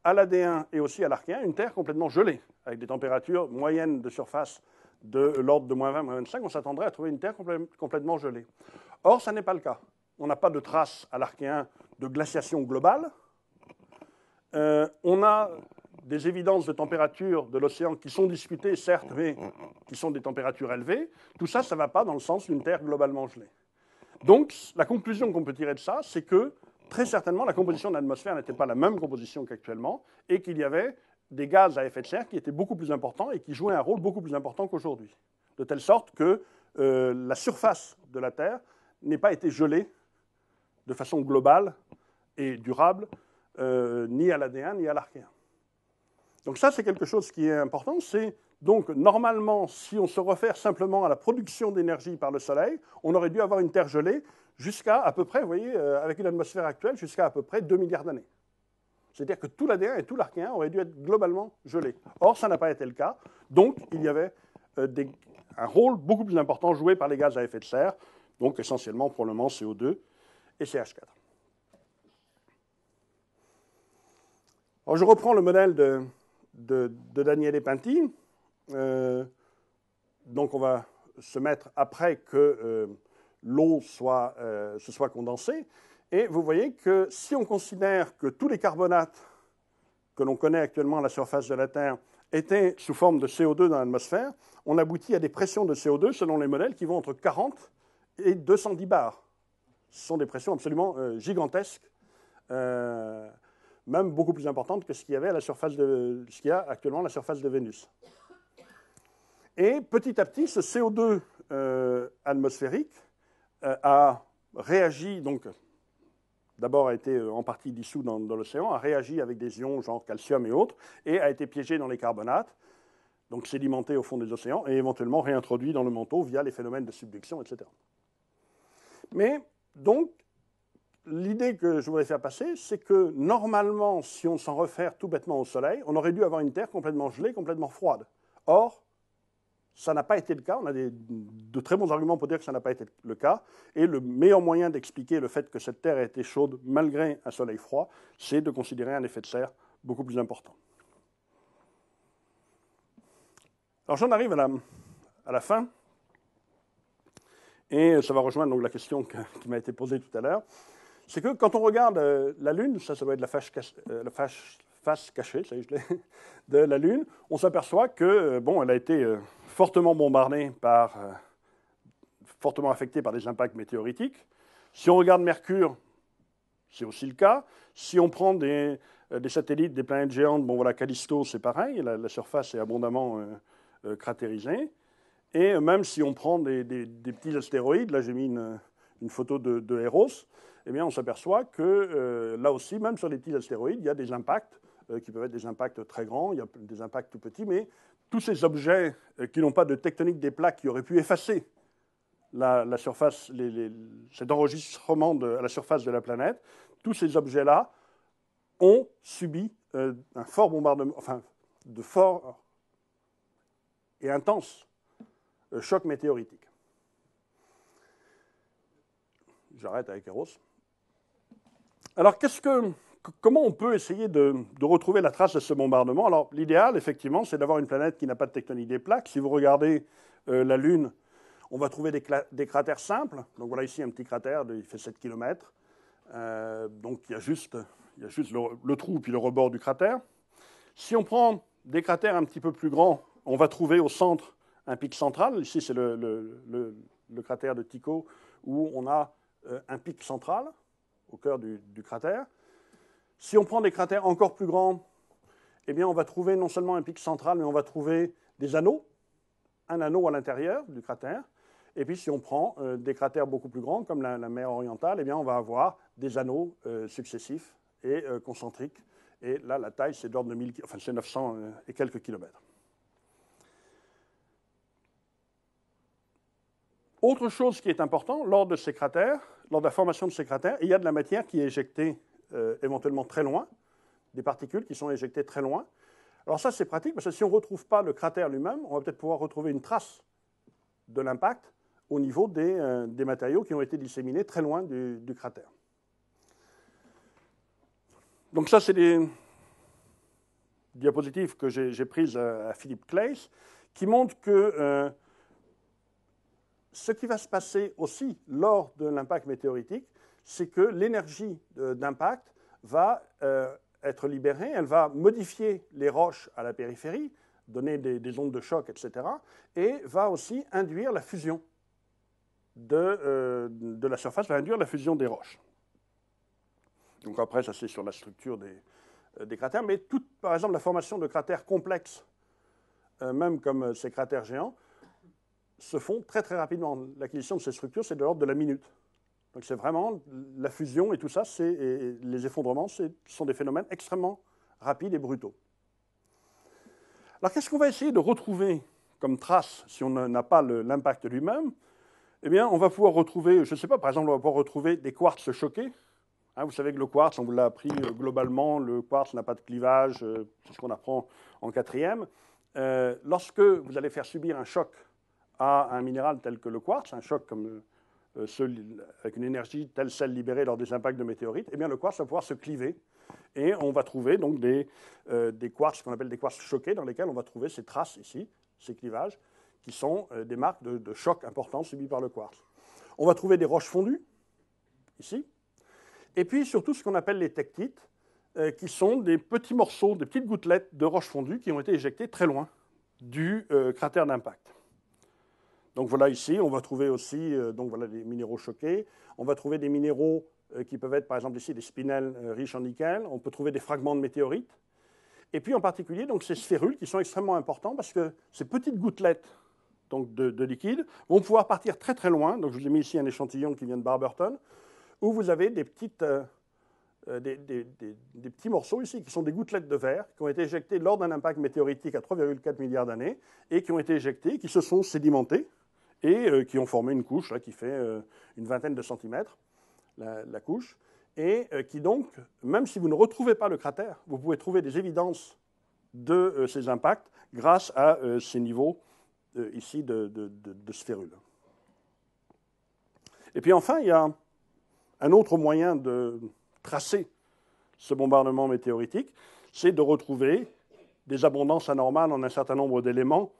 à l'AD1 et aussi à l'Archéen une Terre complètement gelée, avec des températures moyennes de surface de l'ordre de moins 20, moins 25, on s'attendrait à trouver une Terre complètement gelée. Or, ça n'est pas le cas. On n'a pas de traces à l'Archéen de glaciation globale. On a des évidences de température de l'océan qui sont discutées, certes, mais qui sont des températures élevées. Tout ça, ça ne va pas dans le sens d'une Terre globalement gelée. Donc, la conclusion qu'on peut tirer de ça, c'est que, très certainement, la composition de l'atmosphère n'était pas la même composition qu'actuellement, et qu'il y avait des gaz à effet de serre qui étaient beaucoup plus importants et qui jouaient un rôle beaucoup plus important qu'aujourd'hui. De telle sorte que la surface de la Terre n'ait pas été gelée de façon globale et durable, ni à l'AD1 ni à l'Archéen. Donc ça, c'est quelque chose qui est important. C'est donc, normalement, si on se réfère simplement à la production d'énergie par le Soleil, on aurait dû avoir une Terre gelée jusqu'à à peu près, vous voyez, avec une atmosphère actuelle, jusqu'à à peu près 2 milliards d'années. C'est-à-dire que tout l'AD1 et tout l'Archéen auraient dû être globalement gelés. Or, ça n'a pas été le cas. Donc, il y avait un rôle beaucoup plus important joué par les gaz à effet de serre, donc essentiellement, probablement, CO2 et CH4. Alors, je reprends le modèle de Daniele Pinti. Donc, on va se mettre après que l'eau se soit condensée. Et vous voyez que si on considère que tous les carbonates que l'on connaît actuellement à la surface de la Terre étaient sous forme de CO2 dans l'atmosphère, on aboutit à des pressions de CO2 selon les modèles qui vont entre 40 et 210 bars. Ce sont des pressions absolument gigantesques, même beaucoup plus importantes que ce qu'il y avait à la surface ce qu'il y a actuellement à la surface de Vénus. Et petit à petit, ce CO2 atmosphérique a réagi, donc d'abord a été en partie dissous dans l'océan, a réagi avec des ions genre calcium et autres, et a été piégé dans les carbonates, donc sédimenté au fond des océans, et éventuellement réintroduit dans le manteau via les phénomènes de subduction, etc. Mais donc, l'idée que je voudrais faire passer, c'est que normalement, si on s'en réfère tout bêtement au Soleil, on aurait dû avoir une Terre complètement gelée, complètement froide. Or, ça n'a pas été le cas. On a de très bons arguments pour dire que ça n'a pas été le cas. Et le meilleur moyen d'expliquer le fait que cette Terre a été chaude malgré un Soleil froid, c'est de considérer un effet de serre beaucoup plus important. Alors j'en arrive à la fin. Et ça va rejoindre donc la question qui m'a été posée tout à l'heure. C'est que quand on regarde la Lune, ça doit être la face cachée, ça y est, je l'ai, de la Lune, on s'aperçoit que, bon, elle a été fortement bombardée fortement affectée par des impacts météoritiques. Si on regarde Mercure, c'est aussi le cas. Si on prend des satellites, des planètes géantes, bon voilà, Callisto, c'est pareil, la surface est abondamment cratérisée. Et même si on prend des petits astéroïdes, là j'ai mis une photo de Eros, eh bien on s'aperçoit que là aussi, même sur les petits astéroïdes, il y a des impacts qui peuvent être des impacts très grands, il y a des impacts tout petits, mais tous ces objets qui n'ont pas de tectonique des plaques qui auraient pu effacer la surface, cet enregistrement à la surface de la planète, tous ces objets-là ont subi un fort bombardement, enfin, de forts et intenses chocs météoritiques. J'arrête avec Eros. Alors, comment on peut essayer de retrouver la trace de ce bombardement? Alors, l'idéal, effectivement, c'est d'avoir une planète qui n'a pas de tectonique des plaques. Si vous regardez la Lune, on va trouver des cratères simples. Donc, voilà ici un petit cratère, il fait 7 km. Donc, il y a juste le trou puis le rebord du cratère. Si on prend des cratères un petit peu plus grands, on va trouver au centre un pic central. Ici, c'est le cratère de Tycho, où on a un pic central au cœur du cratère. Si on prend des cratères encore plus grands, eh bien, on va trouver non seulement un pic central, mais on va trouver des anneaux, un anneau à l'intérieur du cratère. Et puis, si on prend des cratères beaucoup plus grands, comme la mer orientale, eh bien, on va avoir des anneaux successifs et concentriques. Et là, la taille, c'est d'ordre de 1000, enfin, c'est 900 et quelques kilomètres. Autre chose qui est important, lors de ces cratères, lors de la formation de ces cratères, il y a de la matière qui est éjectée éventuellement très loin, des particules qui sont éjectées très loin. Alors ça, c'est pratique, parce que si on ne retrouve pas le cratère lui-même, on va peut-être pouvoir retrouver une trace de l'impact au niveau des matériaux qui ont été disséminés très loin du cratère. Donc ça, c'est des diapositives que j'ai prises à Philippe Claeys, qui montrent que ce qui va se passer aussi lors de l'impact météoritique, c'est que l'énergie d'impact va être libérée, elle va modifier les roches à la périphérie, donner des ondes de choc, etc., et va aussi induire la fusion de la surface, va induire la fusion des roches. Donc après, ça c'est sur la structure des cratères, mais par exemple, la formation de cratères complexes, même comme ces cratères géants, se font très très rapidement. L'acquisition de ces structures, c'est de l'ordre de la minute. Donc c'est vraiment la fusion et tout ça, et les effondrements, sont des phénomènes extrêmement rapides et brutaux. Alors qu'est-ce qu'on va essayer de retrouver comme trace si on n'a pas l'impact lui-même? Eh bien, on va pouvoir retrouver, je ne sais pas, par exemple, on va pouvoir retrouver des quartz choqués. Hein, vous savez que le quartz, on vous l'a appris globalement, le quartz n'a pas de clivage, c'est ce qu'on apprend en quatrième. Lorsque vous allez faire subir un choc à un minéral tel que le quartz, un choc comme avec une énergie telle celle libérée lors des impacts de météorites, eh bien le quartz va pouvoir se cliver et on va trouver donc des quartz qu'on appelle des quartz choqués dans lesquels on va trouver ces traces ici, ces clivages, qui sont des marques de choc importants subis par le quartz. On va trouver des roches fondues, ici, et puis surtout ce qu'on appelle les tectites, qui sont des petits morceaux, des petites gouttelettes de roches fondues qui ont été éjectées très loin du cratère d'impact. Donc voilà ici, on va trouver aussi donc voilà, des minéraux choqués. On va trouver des minéraux qui peuvent être par exemple ici des spinels riches en nickel. On peut trouver des fragments de météorites. Et puis en particulier donc, ces sphérules qui sont extrêmement importants parce que ces petites gouttelettes donc, de liquide vont pouvoir partir très très loin. Donc je vous ai mis ici un échantillon qui vient de Barberton où vous avez des petits morceaux ici qui sont des gouttelettes de verre qui ont été éjectées lors d'un impact météoritique à 3,4 milliards d'années et qui ont été éjectées, qui se sont sédimentées et qui ont formé une couche là, qui fait une vingtaine de centimètres, la couche, et qui donc, même si vous ne retrouvez pas le cratère, vous pouvez trouver des évidences de ces impacts grâce à ces niveaux ici de sphérules. Et puis enfin, il y a un autre moyen de tracer ce bombardement météoritique, c'est de retrouver des abondances anormales en un certain nombre d'éléments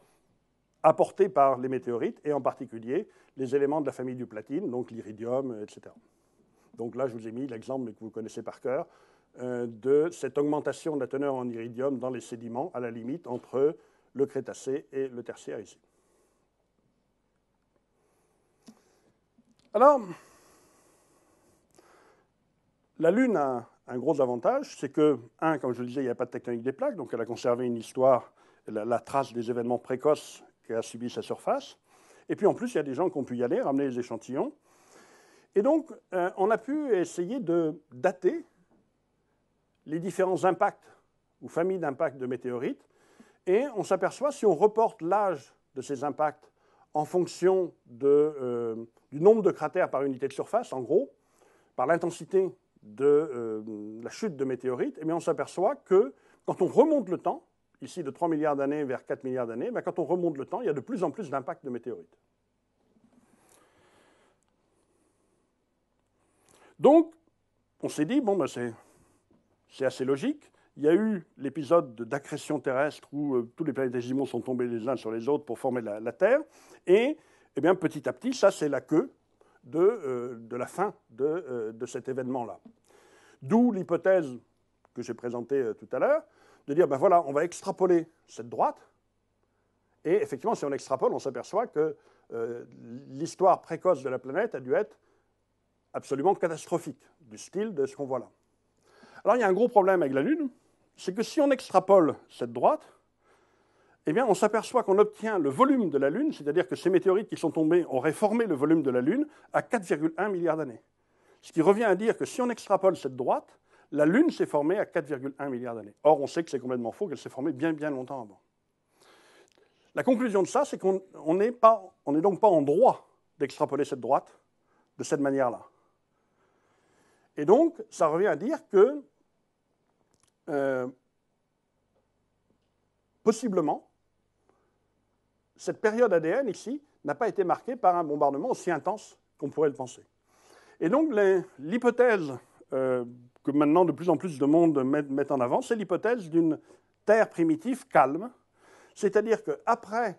apportés par les météorites, et en particulier les éléments de la famille du platine, donc l'iridium, etc. Donc là, je vous ai mis l'exemple, mais que vous connaissez par cœur, de cette augmentation de la teneur en iridium dans les sédiments, à la limite entre le Crétacé et le Tertiaire ici. Alors, la Lune a un gros avantage, c'est que, comme je le disais, il n'y a pas de tectonique des plaques, donc elle a conservé une histoire, la trace des événements précoces qui a subi sa surface. Et puis en plus, il y a des gens qui ont pu y aller, ramener les échantillons. Et donc, on a pu essayer de dater les différents impacts ou familles d'impacts de météorites. Et on s'aperçoit, si on reporte l'âge de ces impacts en fonction du nombre de cratères par unité de surface, en gros, par l'intensité de la chute de météorites, eh bien on s'aperçoit que quand on remonte le temps, ici de 3 milliards d'années vers 4 milliards d'années, eh quand on remonte le temps, il y a de plus en plus d'impacts de météorites. Donc, on s'est dit, bon, ben c'est assez logique. Il y a eu l'épisode d'accrétion terrestre où tous les planétésimaux sont tombés les uns sur les autres pour former la Terre. Et eh bien, petit à petit, ça, c'est la queue de la fin de cet événement-là. D'où l'hypothèse que j'ai présentée tout à l'heure, de dire, ben voilà, on va extrapoler cette droite. Et effectivement, si on extrapole, on s'aperçoit que l'histoire précoce de la planète a dû être absolument catastrophique, du style de ce qu'on voit là. Alors, il y a un gros problème avec la Lune, c'est que si on extrapole cette droite, eh bien, on s'aperçoit qu'on obtient le volume de la Lune, c'est-à-dire que ces météorites qui sont tombés auraient formé le volume de la Lune à 4,1 milliards d'années. Ce qui revient à dire que si on extrapole cette droite, la Lune s'est formée à 4,1 milliards d'années. Or, on sait que c'est complètement faux, qu'elle s'est formée bien, bien longtemps avant. La conclusion de ça, c'est qu'on n'est donc pas en droit d'extrapoler cette droite de cette manière-là. Et donc, ça revient à dire que, possiblement, cette période ADN ici n'a pas été marquée par un bombardement aussi intense qu'on pourrait le penser. Et donc, l'hypothèse que maintenant de plus en plus de monde met en avant, c'est l'hypothèse d'une Terre primitive calme, c'est-à-dire qu'après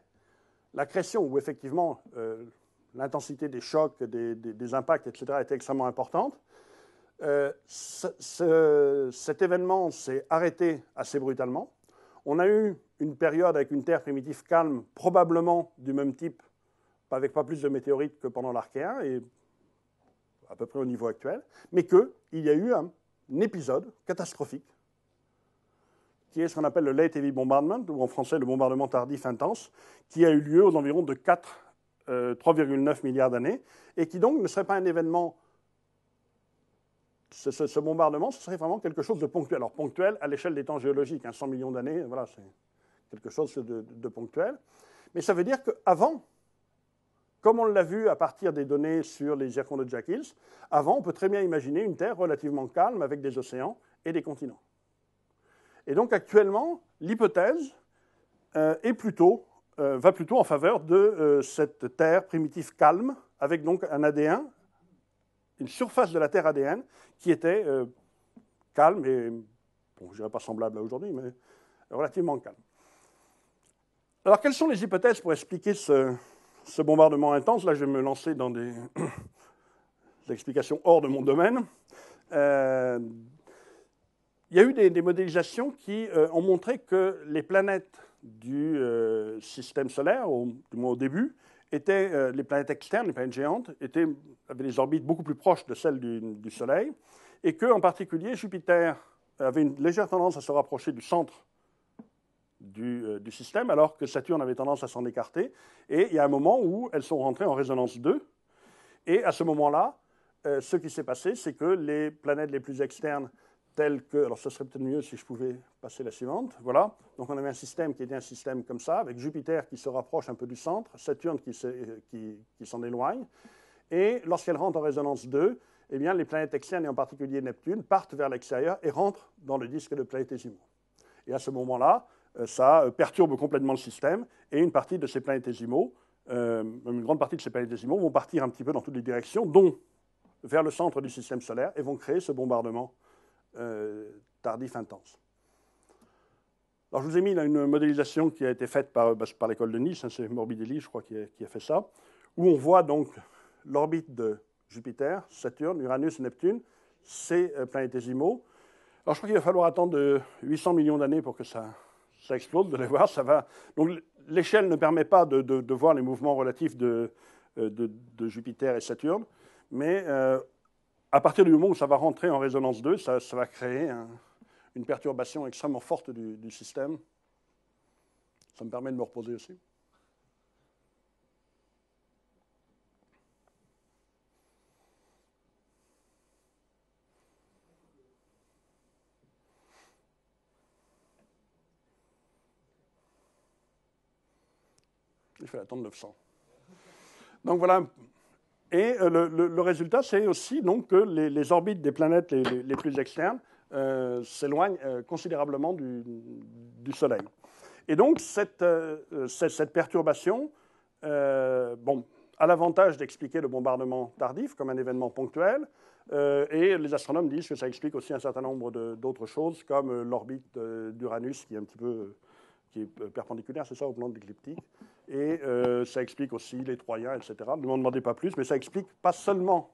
l'accrétion, où effectivement l'intensité des chocs, des impacts, etc., était extrêmement importante, cet événement s'est arrêté assez brutalement. On a eu une période avec une Terre primitive calme, probablement du même type, avec pas plus de météorites que pendant l'Archéen, et à peu près au niveau actuel, mais qu'il y a eu un épisode catastrophique, qui est ce qu'on appelle le Late Heavy Bombardment, ou en français le bombardement tardif intense, qui a eu lieu aux environs de 3,9 milliards d'années, et qui donc ne serait pas un événement. Ce bombardement, ce serait vraiment quelque chose de ponctuel. Alors ponctuel à l'échelle des temps géologiques, 100 millions d'années, voilà, c'est quelque chose de ponctuel. Mais ça veut dire qu'avant, comme on l'a vu à partir des données sur les zircons de Jack Hills, avant, on peut très bien imaginer une Terre relativement calme avec des océans et des continents. Et donc actuellement, l'hypothèse va plutôt en faveur de cette Terre primitive calme, avec donc un ADN, une surface de la Terre ADN qui était calme et, bon, je dirais pas semblable à aujourd'hui, mais relativement calme. Alors, quelles sont les hypothèses pour expliquer ce bombardement intense? Là, je vais me lancer dans des explications hors de mon domaine. Il y a eu des modélisations qui ont montré que les planètes du système solaire, du moins au début, les planètes externes, les planètes géantes, avaient des orbites beaucoup plus proches de celles du Soleil, et qu'en particulier, Jupiter avait une légère tendance à se rapprocher du centre du système, alors que Saturne avait tendance à s'en écarter. Et il y a un moment où elles sont rentrées en résonance 2, et à ce moment-là, ce qui s'est passé, c'est que les planètes les plus externes, telles que... Alors, ce serait peut-être mieux si je pouvais passer la suivante. Voilà. Donc, on avait un système qui était un système comme ça, avec Jupiter qui se rapproche un peu du centre, Saturne qui s'en éloigne. Et lorsqu'elles rentrent en résonance 2, eh bien, les planètes externes, et en particulier Neptune, partent vers l'extérieur et rentrent dans le disque de planétésimaux. Et à ce moment-là, ça perturbe complètement le système, et une partie de ces planétésimaux, même une grande partie de ces planétésimaux, vont partir un petit peu dans toutes les directions, dont vers le centre du système solaire, et vont créer ce bombardement tardif intense. Alors, je vous ai mis là une modélisation qui a été faite par l'école de Nice, hein, c'est Morbidelli, je crois, qui a fait ça, où on voit donc l'orbite de Jupiter, Saturne, Uranus, Neptune, ces planétésimaux. Alors, je crois qu'il va falloir attendre 800 millions d'années pour que ça explose. Vous allez voir, ça va. Donc, l'échelle ne permet pas de voir les mouvements relatifs de Jupiter et Saturne, mais à partir du moment où ça va rentrer en résonance 2, ça va créer une perturbation extrêmement forte du système. Ça me permet de me reposer aussi. Il fallait attendre 900. Donc voilà. Et le résultat, c'est aussi donc, que les orbites des planètes les plus externes s'éloignent considérablement du Soleil. Et donc cette perturbation a l'avantage d'expliquer le bombardement tardif comme un événement ponctuel, et les astronomes disent que ça explique aussi un certain nombre d'autres choses, comme l'orbite d'Uranus qui est perpendiculaire, c'est ça, au plan de l'écliptique, et ça explique aussi les Troyens, etc. Ne m'en demandez pas plus, mais ça explique pas seulement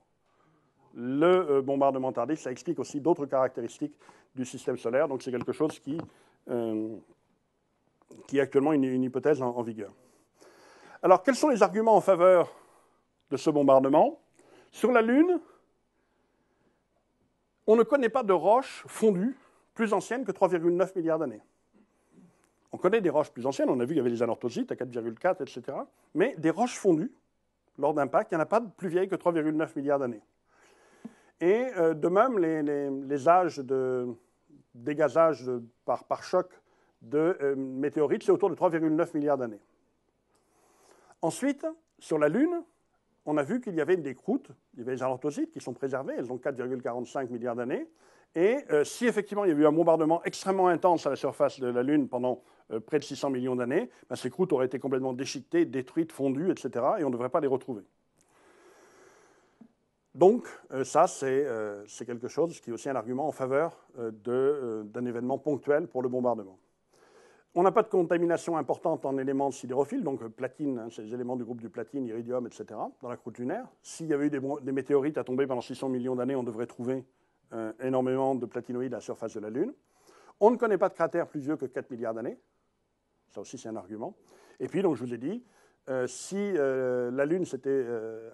le bombardement tardif, ça explique aussi d'autres caractéristiques du système solaire, donc c'est quelque chose qui est actuellement une hypothèse en vigueur. Alors, quels sont les arguments en faveur de ce bombardement? Sur la Lune, on ne connaît pas de roches fondues plus anciennes que 3,9 milliards d'années. On connaît des roches plus anciennes, on a vu qu'il y avait des anorthosites à 4,4, etc. Mais des roches fondues, lors d'impact, il n'y en a pas de plus vieilles que 3,9 milliards d'années. Et de même, les âges de dégazage par choc de météorites, c'est autour de 3,9 milliards d'années. Ensuite, sur la Lune, on a vu qu'il y avait des croûtes, il y avait les anorthosites qui sont préservées, elles ont 4,45 milliards d'années. Et si effectivement il y avait eu un bombardement extrêmement intense à la surface de la Lune pendant près de 600 millions d'années, ben, ces croûtes auraient été complètement déchiquetées, détruites, fondues, etc. Et on ne devrait pas les retrouver. Donc ça, c'est quelque chose qui est aussi un argument en faveur d'un événement ponctuel pour le bombardement. On n'a pas de contamination importante en éléments sidérophiles, donc platine, hein, c'est les éléments du groupe du platine, iridium, etc., dans la croûte lunaire. S'il y avait eu des météorites à tomber pendant 600 millions d'années, on devrait trouver énormément de platinoïdes à la surface de la Lune. On ne connaît pas de cratère plus vieux que 4 milliards d'années. Ça aussi, c'est un argument. Et puis, donc, je vous ai dit, si la Lune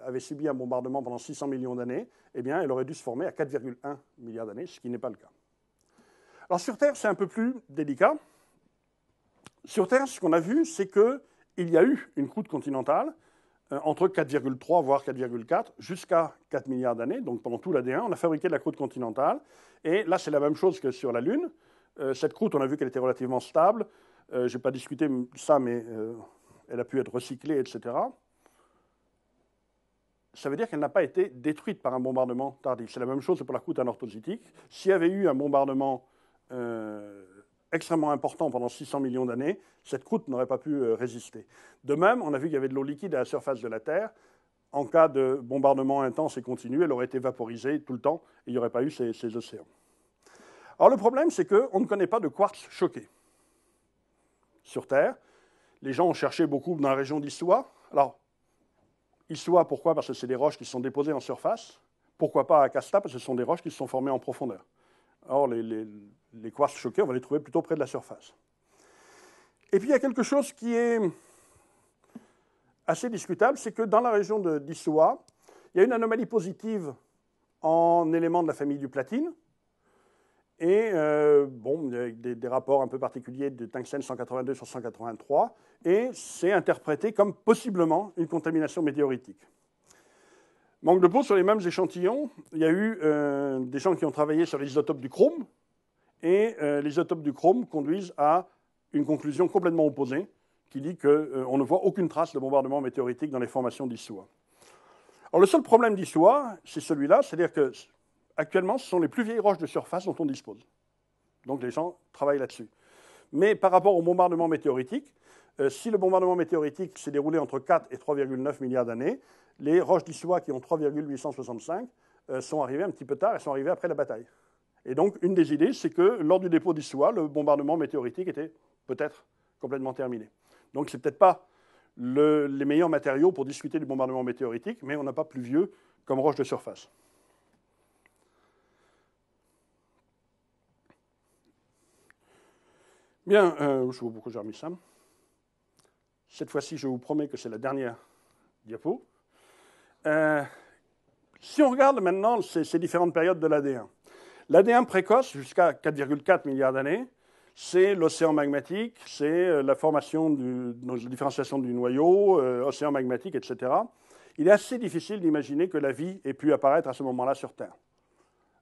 avait subi un bombardement pendant 600 millions d'années, eh bien, elle aurait dû se former à 4,1 milliards d'années, ce qui n'est pas le cas. Alors, sur Terre, c'est un peu plus délicat. Sur Terre, ce qu'on a vu, c'est qu'il y a eu une croûte continentale entre 4,3 voire 4,4 jusqu'à 4 milliards d'années. Donc pendant tout l'AD1, on a fabriqué de la croûte continentale. Et là, c'est la même chose que sur la Lune. Cette croûte, on a vu qu'elle était relativement stable. Je n'ai pas discuté ça, mais elle a pu être recyclée, etc. Ça veut dire qu'elle n'a pas été détruite par un bombardement tardif. C'est la même chose pour la croûte anorthositique. S'il y avait eu un bombardement extrêmement important pendant 600 millions d'années, cette croûte n'aurait pas pu résister. De même, on a vu qu'il y avait de l'eau liquide à la surface de la Terre. En cas de bombardement intense et continu, elle aurait été vaporisée tout le temps et il n'y aurait pas eu ces océans. Alors le problème, c'est qu'on ne connaît pas de quartz choqué sur Terre. Les gens ont cherché beaucoup dans la région d'Issoua. Alors, Issoua, pourquoi? Parce que c'est des roches qui sont déposées en surface. Pourquoi pas à Acasta? Parce que ce sont des roches qui se sont formées en profondeur. Or, les quartz choqués, on va les trouver plutôt près de la surface. Et puis, il y a quelque chose qui est assez discutable, c'est que dans la région d'Issoua, il y a une anomalie positive en éléments de la famille du platine. Et bon, il y a des rapports un peu particuliers de tungstène 182 sur 183, et c'est interprété comme possiblement une contamination météoritique. Manque de peau, sur les mêmes échantillons, il y a eu des gens qui ont travaillé sur les isotopes du chrome, et les isotopes du chrome conduisent à une conclusion complètement opposée, qui dit qu'on ne voit aucune trace de bombardement météoritique dans les formations d'Issoua. Alors le seul problème d'Issoua, c'est celui-là, c'est-à-dire qu'actuellement, ce sont les plus vieilles roches de surface dont on dispose. Donc les gens travaillent là-dessus. Mais par rapport au bombardement météoritique, si le bombardement météoritique s'est déroulé entre 4 et 3,9 milliards d'années, les roches d'Issoua qui ont 3,865 sont arrivées un petit peu tard, elles sont arrivées après la bataille. Et donc, une des idées, c'est que lors du dépôt d'Issoua, le bombardement météoritique était peut-être complètement terminé. Donc, ce n'est peut-être pas les meilleurs matériaux pour discuter du bombardement météoritique, mais on n'a pas plus vieux comme roche de surface. Bien, je ne sais pas pourquoi j'ai remis ça. Cette fois-ci, je vous promets que c'est la dernière diapo. Si on regarde maintenant ces différentes périodes de l'AD1, l'AD1 précoce, jusqu'à 4,4 milliards d'années, c'est l'océan magmatique, c'est la formation la différenciation du noyau, océan magmatique, etc. Il est assez difficile d'imaginer que la vie ait pu apparaître à ce moment-là sur Terre.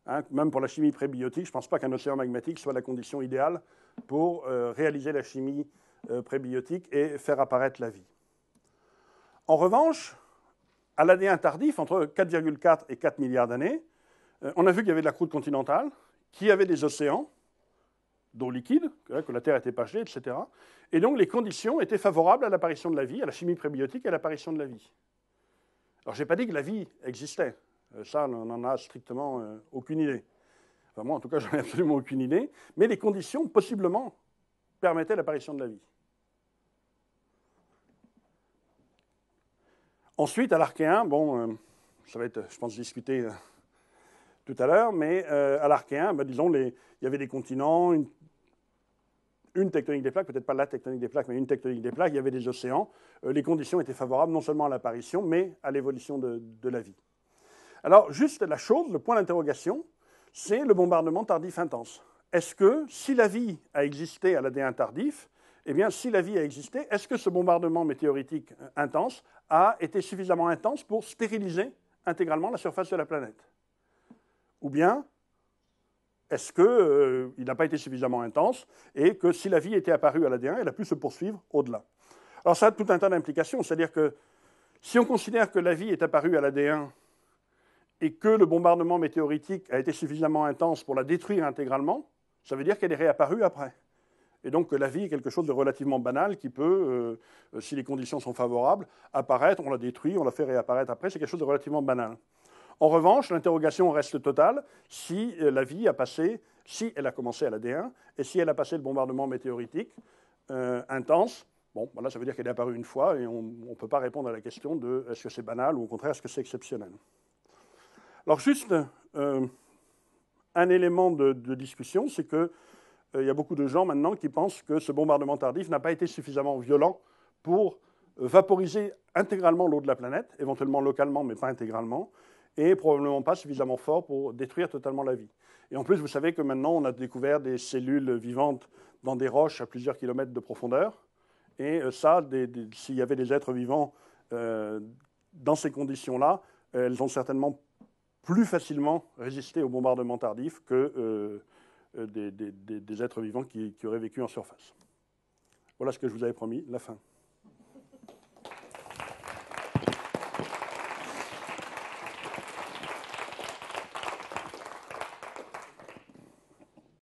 Hein, même pour la chimie prébiotique, je ne pense pas qu'un océan magmatique soit la condition idéale pour réaliser la chimie prébiotique et faire apparaître la vie. En revanche, à l'ADN tardif, entre 4,4 et 4 milliards d'années, on a vu qu'il y avait de la croûte continentale, qu'il y avait des océans, d'eau liquide, que la Terre était pas gelée, etc. Et donc les conditions étaient favorables à l'apparition de la vie, à la chimie prébiotique et à l'apparition de la vie. Alors je n'ai pas dit que la vie existait. Ça, on n'en a strictement aucune idée. Enfin, moi, en tout cas, j'en ai absolument aucune idée. Mais les conditions, possiblement, permettaient l'apparition de la vie. Ensuite, à l'Archéen, bon, ça va être, je pense, discuté tout à l'heure, mais à l'Archéen, disons, il y avait des continents, une tectonique des plaques, peut-être pas la tectonique des plaques, mais une tectonique des plaques, il y avait des océans. Les conditions étaient favorables non seulement à l'apparition, mais à l'évolution de la vie. Alors, juste la chose, le point d'interrogation, c'est le bombardement tardif intense. Est-ce que, si la vie a existé à l'ADN tardif, eh bien, si la vie a existé, est-ce que ce bombardement météoritique intense a été suffisamment intense pour stériliser intégralement la surface de la planète? Ou bien, est-ce qu'il n'a pas été suffisamment intense et que si la vie était apparue à l'ADN, elle a pu se poursuivre au-delà? Alors ça a tout un tas d'implications, c'est-à-dire que si on considère que la vie est apparue à l'ADN et que le bombardement météoritique a été suffisamment intense pour la détruire intégralement, ça veut dire qu'elle est réapparue après. Et donc que la vie est quelque chose de relativement banal qui peut, si les conditions sont favorables, apparaître, on la détruit, on la fait réapparaître après, c'est quelque chose de relativement banal. En revanche, l'interrogation reste totale si la vie a passé, si elle a commencé à l'ADN, et si elle a passé le bombardement météoritique intense. Bon, voilà, ça veut dire qu'elle est apparue une fois, et on ne peut pas répondre à la question de est-ce que c'est banal ou au contraire est-ce que c'est exceptionnel. Alors juste un élément de discussion, c'est qu'il y a beaucoup de gens maintenant qui pensent que ce bombardement tardif n'a pas été suffisamment violent pour vaporiser intégralement l'eau de la planète, éventuellement localement, mais pas intégralement, et probablement pas suffisamment fort pour détruire totalement la vie. Et en plus, vous savez que maintenant, on a découvert des cellules vivantes dans des roches à plusieurs kilomètres de profondeur, et ça, s'il y avait des êtres vivants dans ces conditions-là, elles ont certainement plus facilement résisté au bombardement tardif que des êtres vivants qui auraient vécu en surface. Voilà ce que je vous avais promis, la fin.